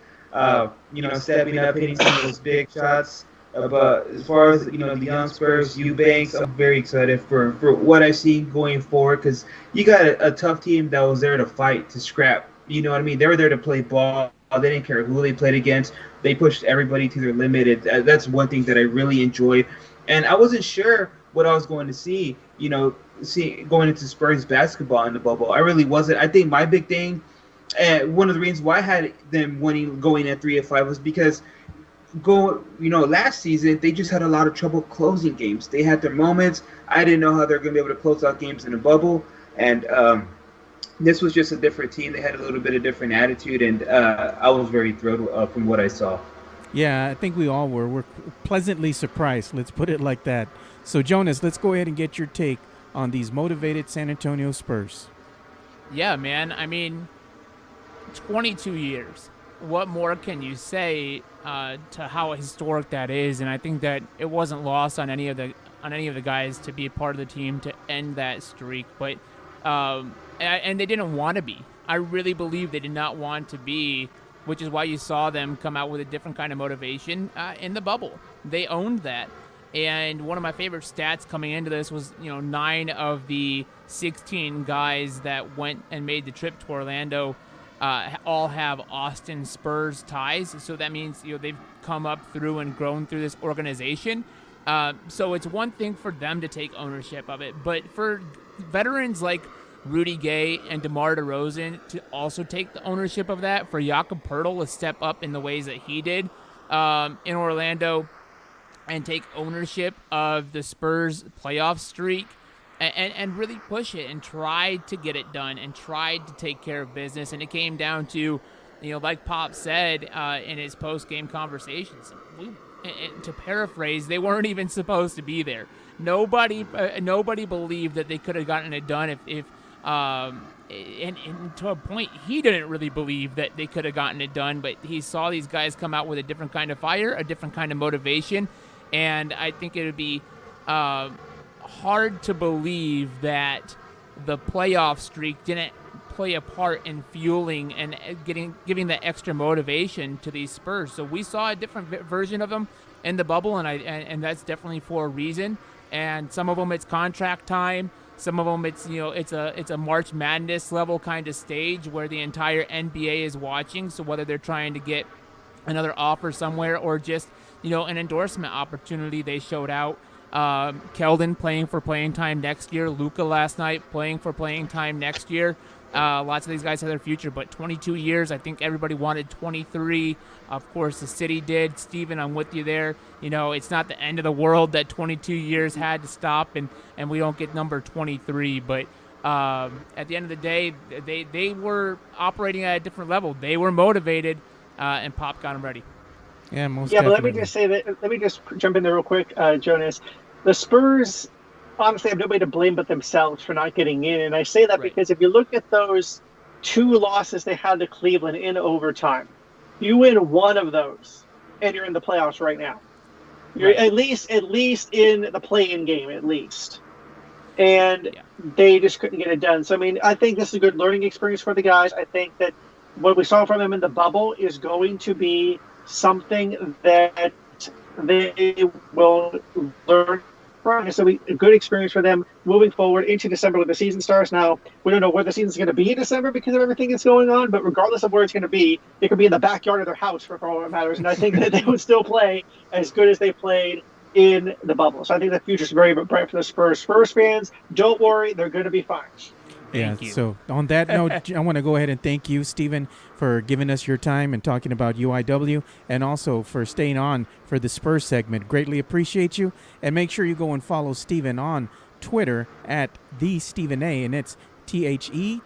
you know, stepping up, hitting some of those big shots. But as far as, you know, the young Spurs, Eubanks, I'm very excited for what I see going forward because you got a tough team that was there to fight, to scrap. You know what I mean? They were there to play ball. They didn't care who they played against. They pushed everybody to their limit. That's one thing that I really enjoyed. And I wasn't sure what I was going to see. Going into Spurs basketball in the bubble. I really wasn't. I think my big thing, and one of the reasons why I had them going at 3-5 was because last season they just had a lot of trouble closing games. They had their moments. I didn't know how they're going to be able to close out games in the bubble, and this was just a different team. They had a little bit of different attitude, and I was very thrilled from what I saw. Yeah, I think we all were. We're pleasantly surprised. Let's put it like that. So, Jonas, let's go ahead and get your take on these motivated San Antonio Spurs. Yeah, man. I mean, 22 years. What more can you say to how historic that is? And I think that it wasn't lost on any of the guys to be a part of the team to end that streak. But and they didn't want to be. I really believe they did not want to be, which is why you saw them come out with a different kind of motivation in the bubble. They owned that. And one of my favorite stats coming into this was, 9 of the 16 guys that went and made the trip to Orlando all have Austin Spurs ties. So that means, they've come up through and grown through this organization. So it's one thing for them to take ownership of it. But for veterans like Rudy Gay and DeMar DeRozan to also take the ownership of that, for Jakob Poeltl to step up in the ways that he did in Orlando, and take ownership of the Spurs playoff streak and really push it and try to get it done and try to take care of business. And it came down to, like Pop said in his post-game conversations, to paraphrase, they weren't even supposed to be there. Nobody believed that they could have gotten it done and to a point, he didn't really believe that they could have gotten it done, but he saw these guys come out with a different kind of fire, a different kind of motivation. And I think it would be hard to believe that the playoff streak didn't play a part in fueling and giving that extra motivation to these Spurs. So we saw a different version of them in the bubble, and that's definitely for a reason. And some of them it's contract time. Some of them it's it's a March Madness level kind of stage where the entire NBA is watching. So whether they're trying to get another offer somewhere or just an endorsement opportunity, they showed out. Keldon playing for playing time next year. Luka last night playing for playing time next year. Lots of these guys have their future, but 22 years, I think everybody wanted 23. Of course, the city did. Steven, I'm with you there. It's not the end of the world that 22 years had to stop and we don't get number 23. But at the end of the day, they were operating at a different level. They were motivated, and Pop got them ready. Yeah, most definitely. But let me just say that. Let me just jump in there real quick, Jonas. The Spurs honestly have nobody to blame but themselves for not getting in, and I say that because if you look at those 2 losses they had to Cleveland in overtime, you win one of those, and you're in the playoffs right now. You're at least in the play-in game, at least. And they just couldn't get it done. So I mean, I think this is a good learning experience for the guys. I think that what we saw from them in the bubble is going to be something that they will learn from. So a good experience for them moving forward into December when the season starts. Now, we don't know where the season's going to be in December because of everything that's going on, but regardless of where it's going to be, it could be in the backyard of their house for all that matters. And I think that they would still play as good as they played in the bubble. So I think the future's very bright for the Spurs. Spurs fans, don't worry, they're going to be fine. So on that note, I want to go ahead and thank you, Steven, for giving us your time and talking about UIW, and also for staying on for the Spurs segment. Greatly appreciate you. And make sure you go and follow Steven on Twitter at @TheStephenA, and it's TheStephena_.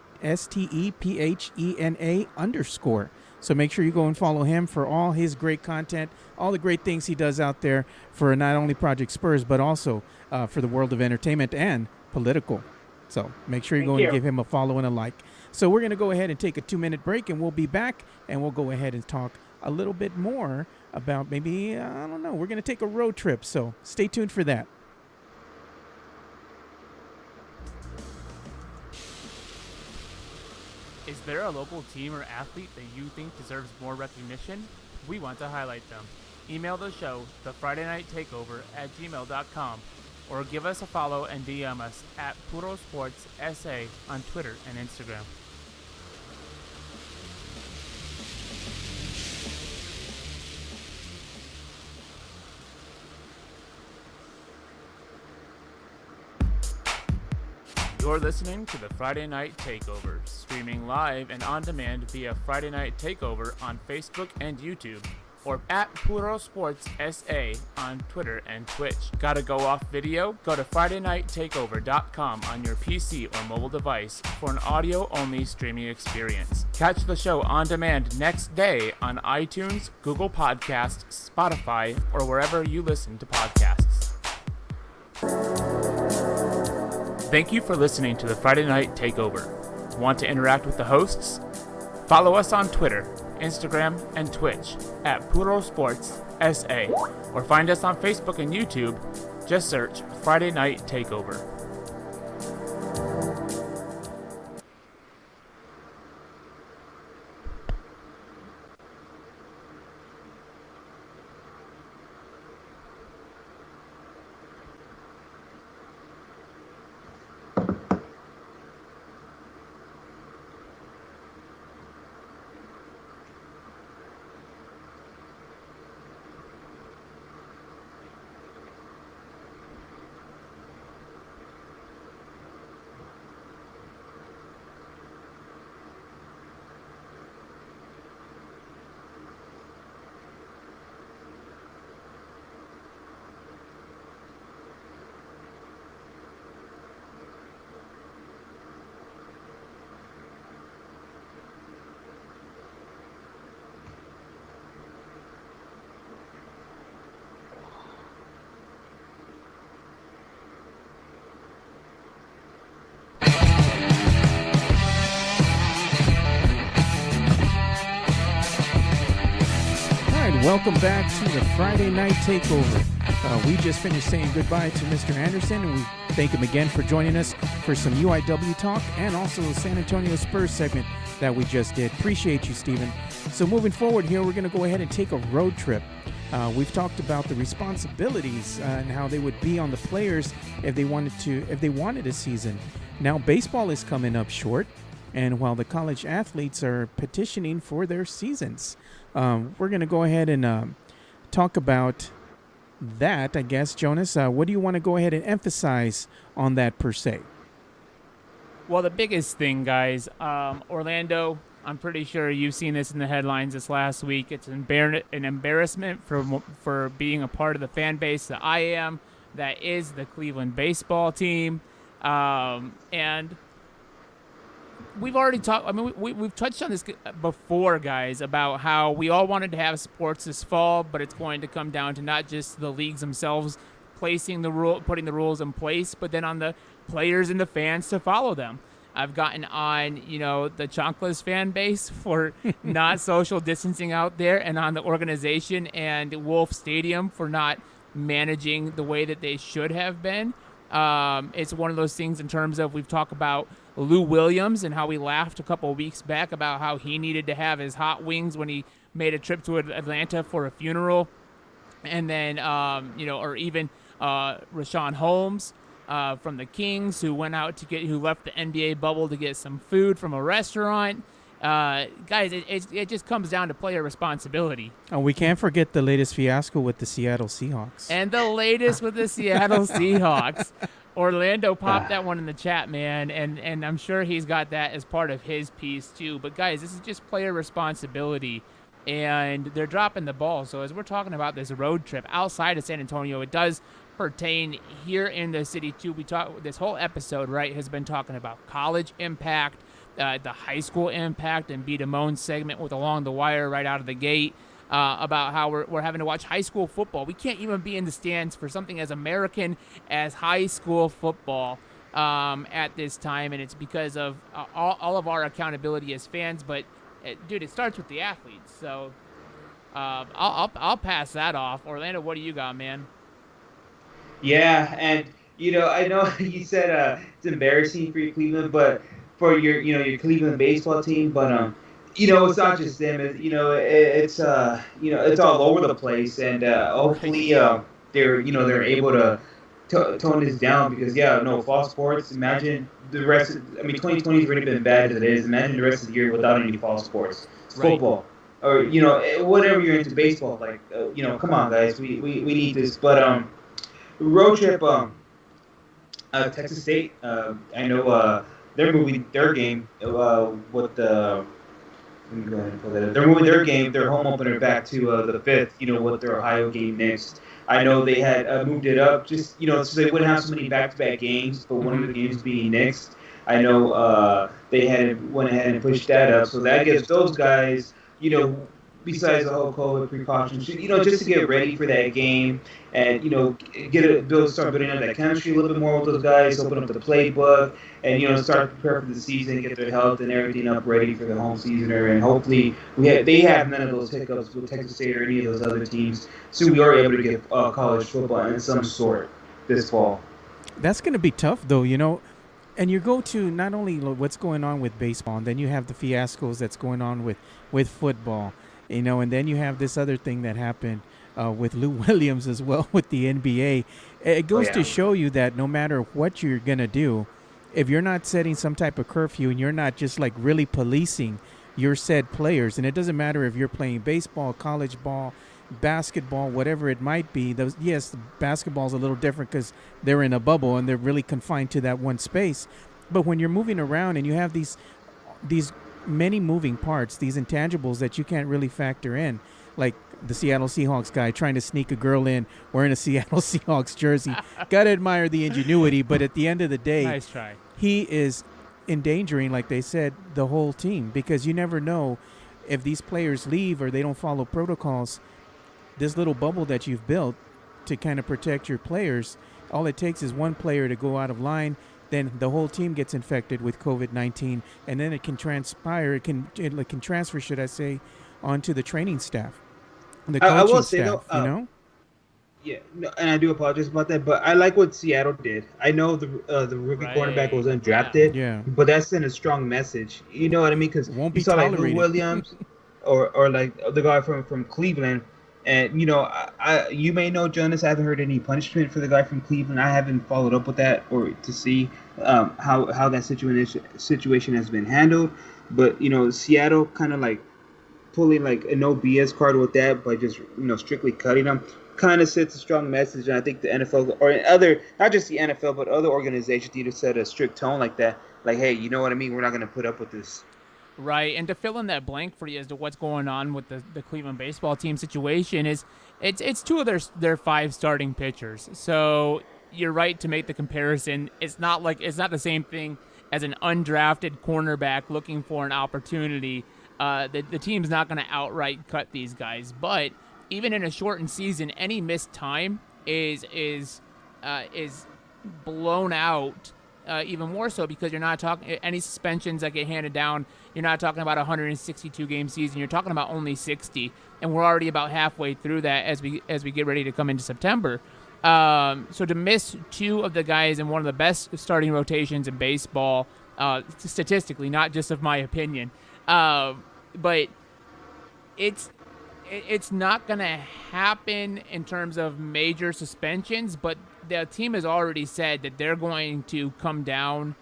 So make sure you go and follow him for all his great content, all the great things he does out there for not only Project Spurs, but also for the world of entertainment and political. So make sure you go and give him a follow and a like. So we're going to go ahead and take a 2-minute break, and we'll be back, and we'll go ahead and talk a little bit more about maybe, I don't know, we're going to take a road trip. So stay tuned for that. Is there a local team or athlete that you think deserves more recognition? We want to highlight them. Email the show, thefridaynigttakeover@gmail.com, or give us a follow and DM us at Puro Sports SA on Twitter and Instagram. You're listening to the Friday Night Takeover, streaming live and on demand via Friday Night Takeover on Facebook and YouTube, or at Puro Sports SA on Twitter and Twitch. Gotta go off video? Go to FridayNightTakeover.com on your PC or mobile device for an audio-only streaming experience. Catch the show on demand next day on iTunes, Google Podcasts, Spotify, or wherever you listen to podcasts. Thank you for listening to the Friday Night Takeover. Want to interact with the hosts? Follow us on Twitter, Instagram, and Twitch at Puro Sports SA, or find us on Facebook and YouTube. Just search Friday Night Takeover. Welcome back to the Friday Night Takeover. We just finished saying goodbye to Mr. Anderson, and we thank him again for joining us for some UIW talk and also the San Antonio Spurs segment that we just did. Appreciate you, Stephen. So moving forward here, we're going to go ahead and take a road trip. We've talked about the responsibilities and how they would be on the players if they wanted a season. Now baseball is coming up short, and while the college athletes are petitioning for their seasons, we're going to go ahead and talk about that, I guess. Jonas, what do you want to go ahead and emphasize on that per se? Well, the biggest thing, guys, Orlando, I'm pretty sure you've seen this in the headlines this last week. It's an embarrassment for being a part of the fan base that I am, that is the Cleveland baseball team. And we've already talked. I mean, we've touched on this before, guys, about how we all wanted to have sports this fall, but it's going to come down to not just the leagues themselves putting the rules in place, but then on the players and the fans to follow them. I've gotten on, the Chonkless fan base for not social distancing out there, and on the organization and Wolf Stadium for not managing the way that they should have been. It's one of those things in terms of, we've talked about Lou Williams and how we laughed a couple of weeks back about how he needed to have his hot wings when he made a trip to Atlanta for a funeral. And then, or even Rashawn Holmes from the Kings, who left the NBA bubble to get some food from a restaurant. Guys, it just comes down to player responsibility. Oh, we can't forget the latest fiasco with the Seattle Seahawks. And the latest with the Seattle Seahawks. Orlando popped that one in the chat, man, and I'm sure he's got that as part of his piece too. But guys, this is just player responsibility, and they're dropping the ball. So as we're talking about this road trip outside of San Antonio, it does pertain here in the city too. This whole episode, right, has been talking about college impact, the high school impact, and B. Damone's segment with Along the Wire right out of the gate. About how we're having to watch high school football. We can't even be in the stands for something as American as high school football at this time, and it's because of all of our accountability as fans. But dude, it starts with the athletes. So I'll pass that off. Orlando, what do you got, man? Yeah, and I know you said it's embarrassing for your Cleveland, but for your Cleveland baseball team, but it's not just them. It's all over the place, and hopefully they're able to tone this down, because fall sports. Imagine the rest. 2020 has already been bad as it is. Imagine the rest of the year without any fall sports. It's football, or whatever you're into, baseball. Like come on, guys, we need this. But road trip. Texas State. I know they're moving their game with the. Let me go ahead and pull that up. They're moving their game, their home opener, back to the 5th. With their Ohio game next. I know they had moved it up just so they wouldn't have so many back-to-back games, but one of the games being next. I know they had went ahead and pushed that up, so that gives those guys, besides the whole COVID precautions, just to get ready for that game and start building up that chemistry a little bit more with those guys, open up the playbook, and start to prepare for the season, get their health and everything up ready for the home seasoner, and hopefully they have none of those hiccups with Texas State or any of those other teams, so we are able to get college football in some sort this fall. That's going to be tough, though, And you go to not only what's going on with baseball, and then you have the fiascos that's going on with football, and then you have this other thing that happened with Lou Williams as well with the NBA. It goes to show you that no matter what you're going to do, if you're not setting some type of curfew and you're not just like really policing your said players, and it doesn't matter if you're playing baseball, college ball, basketball, whatever it might be. Yes, basketball is a little different because they're in a bubble and they're really confined to that one space. But when you're moving around and you have these many moving parts, these intangibles that you can't really factor in, like the Seattle Seahawks guy trying to sneak a girl in wearing a Seattle Seahawks jersey. Gotta admire the ingenuity, but at the end of the day, nice try. He is endangering, like they said, the whole team, because you never know if these players leave or they don't follow protocols. This little bubble that you've built to kind of protect your players, all it takes is one player to go out of line, then the whole team gets infected with COVID-19, and then it can transpire, it can transfer, should I say, onto the training staff, the coaching I will say staff, though, Yeah, no, and I do apologize about that, but I like what Seattle did. I know the rookie cornerback was undrafted, but that sent a strong message. You know what I mean? Because you saw like Lou Williams or like the guy from Cleveland. And you may know, Jonas, I haven't heard any punishment for the guy from Cleveland. I haven't followed up with that or to see how that situation has been handled. But Seattle kind of like pulling like a no BS card with that by just strictly cutting them kind of sets a strong message. And I think the NFL or other, not just the NFL, but other organizations need to set a strict tone like that. Like, hey, you know what I mean? We're not going to put up with this. Right, and to fill in that blank for you as to what's going on with the Cleveland baseball team situation is it's two of their 5 starting pitchers. So you're right to make the comparison. It's not the same thing as an undrafted cornerback looking for an opportunity. The team's not going to outright cut these guys, but even in a shortened season, any missed time is blown out. Even more so because you're not talking any suspensions that get handed down. You're not talking about a 162-game season. You're talking about only 60, and we're already about halfway through that as we get ready to come into September. So to miss 2 of the guys in one of the best starting rotations in baseball, statistically, not just of my opinion, but it's not going to happen in terms of major suspensions, but the team has already said that they're going to come down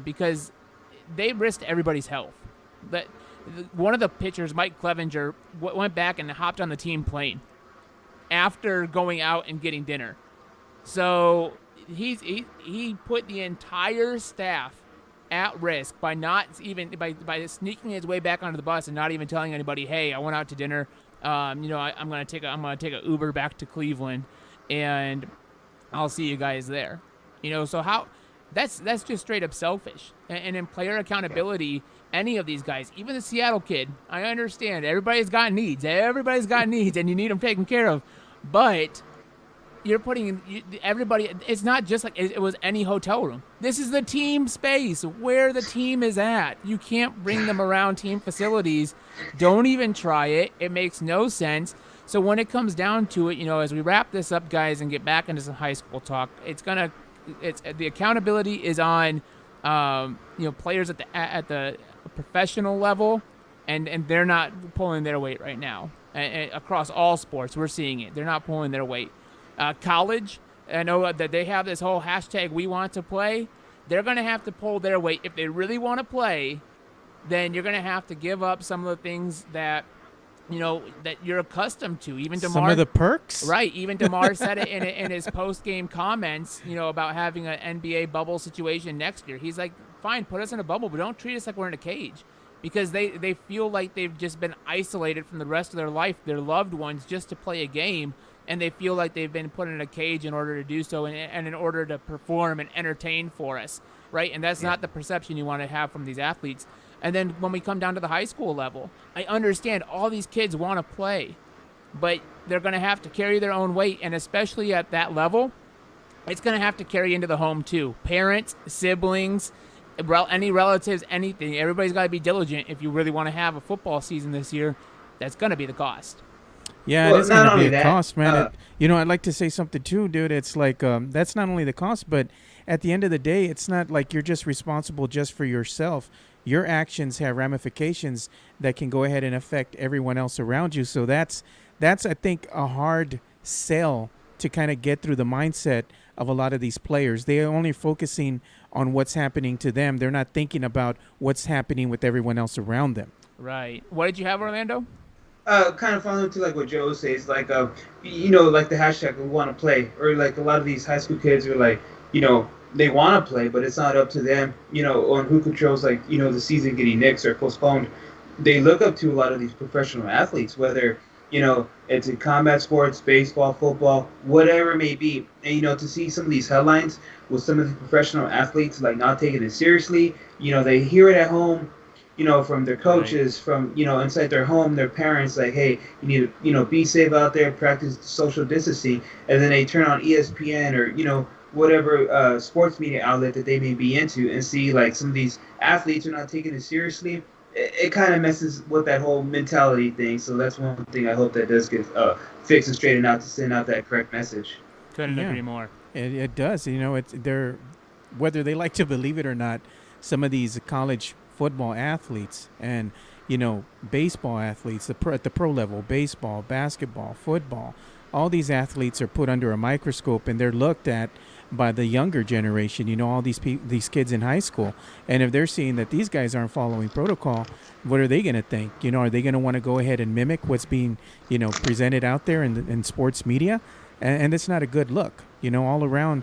because they risked everybody's health. But one of the pitchers, Mike Clevenger, went back and hopped on the team plane after going out and getting dinner. So he put the entire staff at risk by not even by sneaking his way back onto the bus and not even telling anybody, hey, I went out to dinner. I'm gonna take a Uber back to Cleveland, and I'll see you guys there. So how that's just straight up selfish. And in player accountability, any of these guys, even the Seattle kid, I understand everybody's got needs, and you need them taken care of, but you're putting everybody. It's not just like it was any hotel room. This is the team space where the team is at. You can't bring them around team facilities. Don't even try it. It makes no sense. So when it comes down to it, as we wrap this up, guys, and get back into some high school talk, it's the accountability is on, players at the professional level, and they're not pulling their weight right now. And across all sports, we're seeing it. They're not pulling their weight. College, I know that they have this whole hashtag we want to play. They're going to have to pull their weight. If they really want to play, then you're going to have to give up some of the things that that you're accustomed to. Even DeMar, some of the perks, right? Even DeMar said it in his post game comments, about having an NBA bubble situation next year. He's like, fine, put us in a bubble, but don't treat us like we're in a cage, because they feel like they've just been isolated from the rest of their life, their loved ones, just to play a game, and they feel like they've been put in a cage in order to do so, and in order to perform and entertain for us, right? And that's not the perception you want to have from these athletes. And then when we come down to the high school level, I understand all these kids want to play, but they're going to have to carry their own weight. And especially at that level, it's going to have to carry into the home too. Parents, siblings, any relatives, anything. Everybody's got to be diligent if you really want to have a football season this year. That's going to be the cost. Yeah, Well, it's going not to be only a that, cost, man. I'd like to say something too, dude. It's like that's not only the cost, but at the end of the day, it's not like you're just responsible just for yourself. Your actions have ramifications that can go ahead and affect everyone else around you. So that's I think a hard sell to kind of get through the mindset of a lot of these players. They are only focusing on what's happening to them. They're not thinking about what's happening with everyone else around them. Right. What did you have, Orlando? Kind of following to like what Joe says, like like the hashtag we want to play, or like a lot of these high school kids are like, they want to play, but it's not up to them, on who controls like the season getting nixed or postponed. They look up to a lot of these professional athletes, whether it's in combat sports, baseball, football, whatever it may be, and to see some of these headlines with some of the professional athletes like not taking it seriously, they hear it at home. From their coaches, from, inside their home, their parents, like, hey, you need to, be safe out there, practice social distancing. And then they turn on ESPN or, whatever sports media outlet that they may be into and see, like, some of these athletes are not taking it seriously. It kind of messes with that whole mentality thing. So that's one thing I hope that does get fixed and straightened out to send out that correct message. Couldn't agree more. It does. They're, whether they like to believe it or not, some of these college football athletes and baseball athletes at the pro level, baseball, basketball, football, all these athletes are put under a microscope and they're looked at by the younger generation, all these kids in high school. And if they're seeing that these guys aren't following protocol, what are they going to think? Are they going to want to go ahead and mimic what's being presented out there in sports media? And it's not a good look. All around,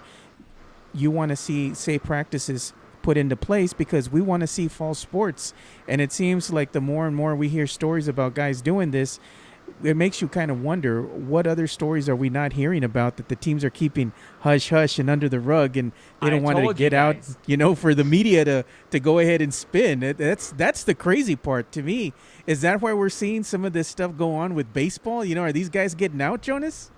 you want to see safe practices put into place because we want to see fall sports. And it seems like the more and more we hear stories about guys doing this, it makes you kind of wonder what other stories are we not hearing about that the teams are keeping hush hush and under the rug, and they don't want to get out, for the media to go ahead and spin. That's the crazy part to me. Is that why we're seeing some of this stuff go on with baseball? Are these guys getting out, Jonas?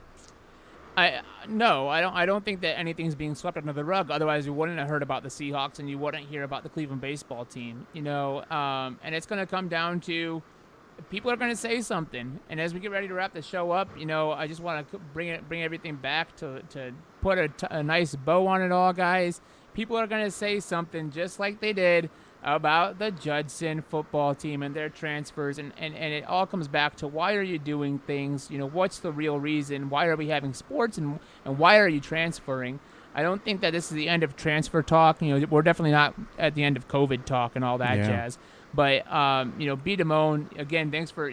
No, I don't think that anything's being swept under the rug. Otherwise, you wouldn't have heard about the Seahawks and you wouldn't hear about the Cleveland baseball team. And it's going to come down to people are going to say something. And as we get ready to wrap the show up, I just want to bring everything back to put a nice bow on it all, guys. People are going to say something just like they did about the Judson football team and their transfers, and it all comes back to why are you doing things? What's the real reason? Why are we having sports, and why are you transferring? I don't think that this is the end of transfer talk. We're definitely not at the end of COVID talk and all that jazz. But B. Damone, again, thanks for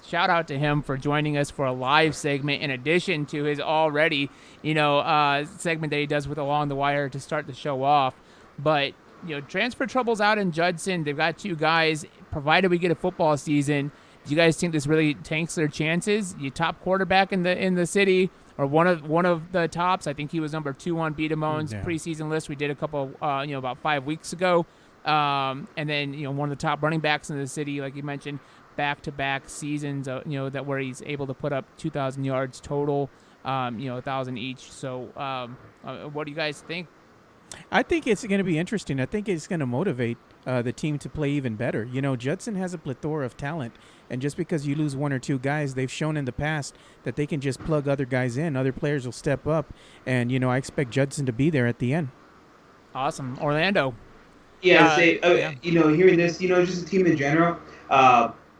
shout out to him for joining us for a live segment in addition to his already segment that he does with Along the Wire to start the show off. But transfer troubles out in Judson. They've got two guys. Provided we get a football season, do you guys think this really tanks their chances? You top quarterback in the city, or one of the tops. I think he was number 2 on B. Damone's preseason list. We did a couple, about 5 weeks ago. And then one of the top running backs in the city, like you mentioned, back-to-back seasons. That where he's able to put up 2,000 yards total, 1,000 each. So, what do you guys think? I think it's going to be interesting. I think it's going to motivate the team to play even better. Judson has a plethora of talent, and just because you lose one or two guys, they've shown in the past that they can just plug other guys in. Other players will step up, and, I expect Judson to be there at the end. Awesome. Orlando. Yeah, hearing this, just the team in general,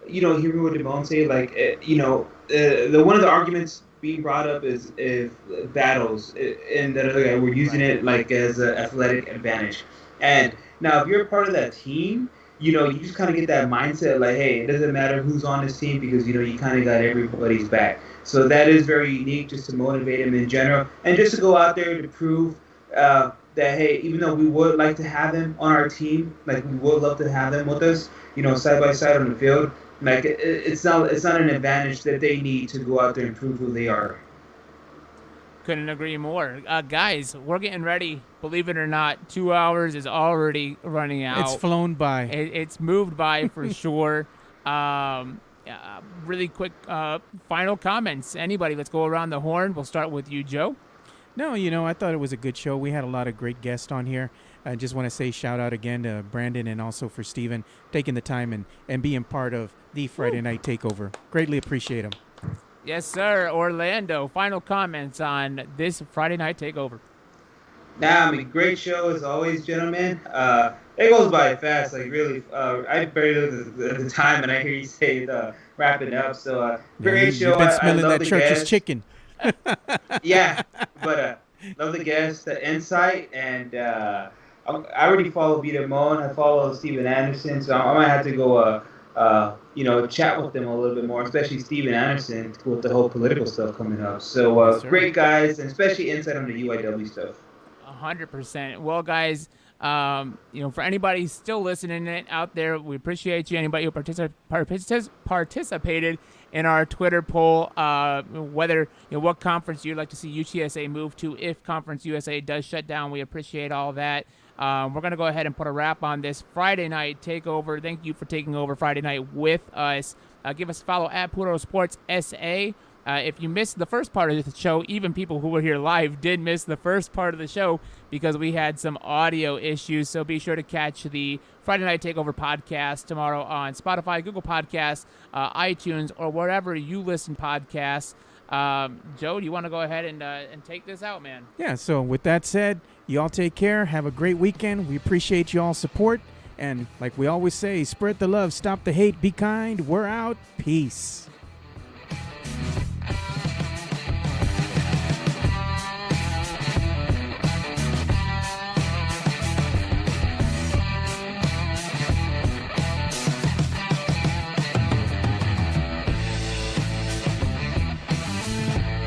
hearing what Damone say, like, the one of the arguments being brought up is if battles, and that other guy, we're using it like as an athletic advantage. And now, if you're a part of that team, you just kind of get that mindset like, hey, it doesn't matter who's on this team because you kind of got everybody's back. So that is very unique, just to motivate him in general, and just to go out there to prove that, hey, even though we would like to have them on our team, like we would love to have them with us, side by side on the field. Like it's not an advantage that they need to go out there and prove who they are. Couldn't agree more. Guys, we're getting ready. Believe it or not, 2 hours is already running out. It's flown by. It's moved by for sure. Really quick final comments. Anybody? Let's go around the horn. We'll start with you, Joe. No, I thought it was a good show. We had a lot of great guests on here. I just want to say shout out again to Brandon and also for Steven taking the time and being part of the Friday Night Takeover. Greatly appreciate them. Yes, sir. Orlando, final comments on this Friday Night Takeover. Great show as always, gentlemen. It goes by fast, like really. I barely looked at the time, and I hear you say wrapping up. So great show. You've been smelling I love that the church's guests. chicken. Yeah, but love the guests, the insight, and I already follow Vita Moan. I follow Steven Anderson, so I might have to go chat with them a little bit more, especially Steven Anderson with the whole political stuff coming up. So Yes, great guys, and especially insight on the UIW stuff. 100%. Well, guys, for anybody still listening out there, we appreciate you. Anybody who participated in our Twitter poll, whether what conference you'd like to see UTSA move to if Conference USA does shut down. We appreciate all that. We're going to go ahead and put a wrap on this Friday Night Takeover. Thank you for taking over Friday night with us. Give us a follow at Puro Sports SA. If you missed the first part of the show, even people who were here live did miss the first part of the show because we had some audio issues. So be sure to catch the Friday Night Takeover podcast tomorrow on Spotify, Google Podcasts, iTunes, or wherever you listen podcasts. Joe, do you want to go ahead and take this out, man? Yeah, so with that said, y'all take care. Have a great weekend. We appreciate y'all's support. And like we always say, spread the love, stop the hate, be kind. We're out. Peace.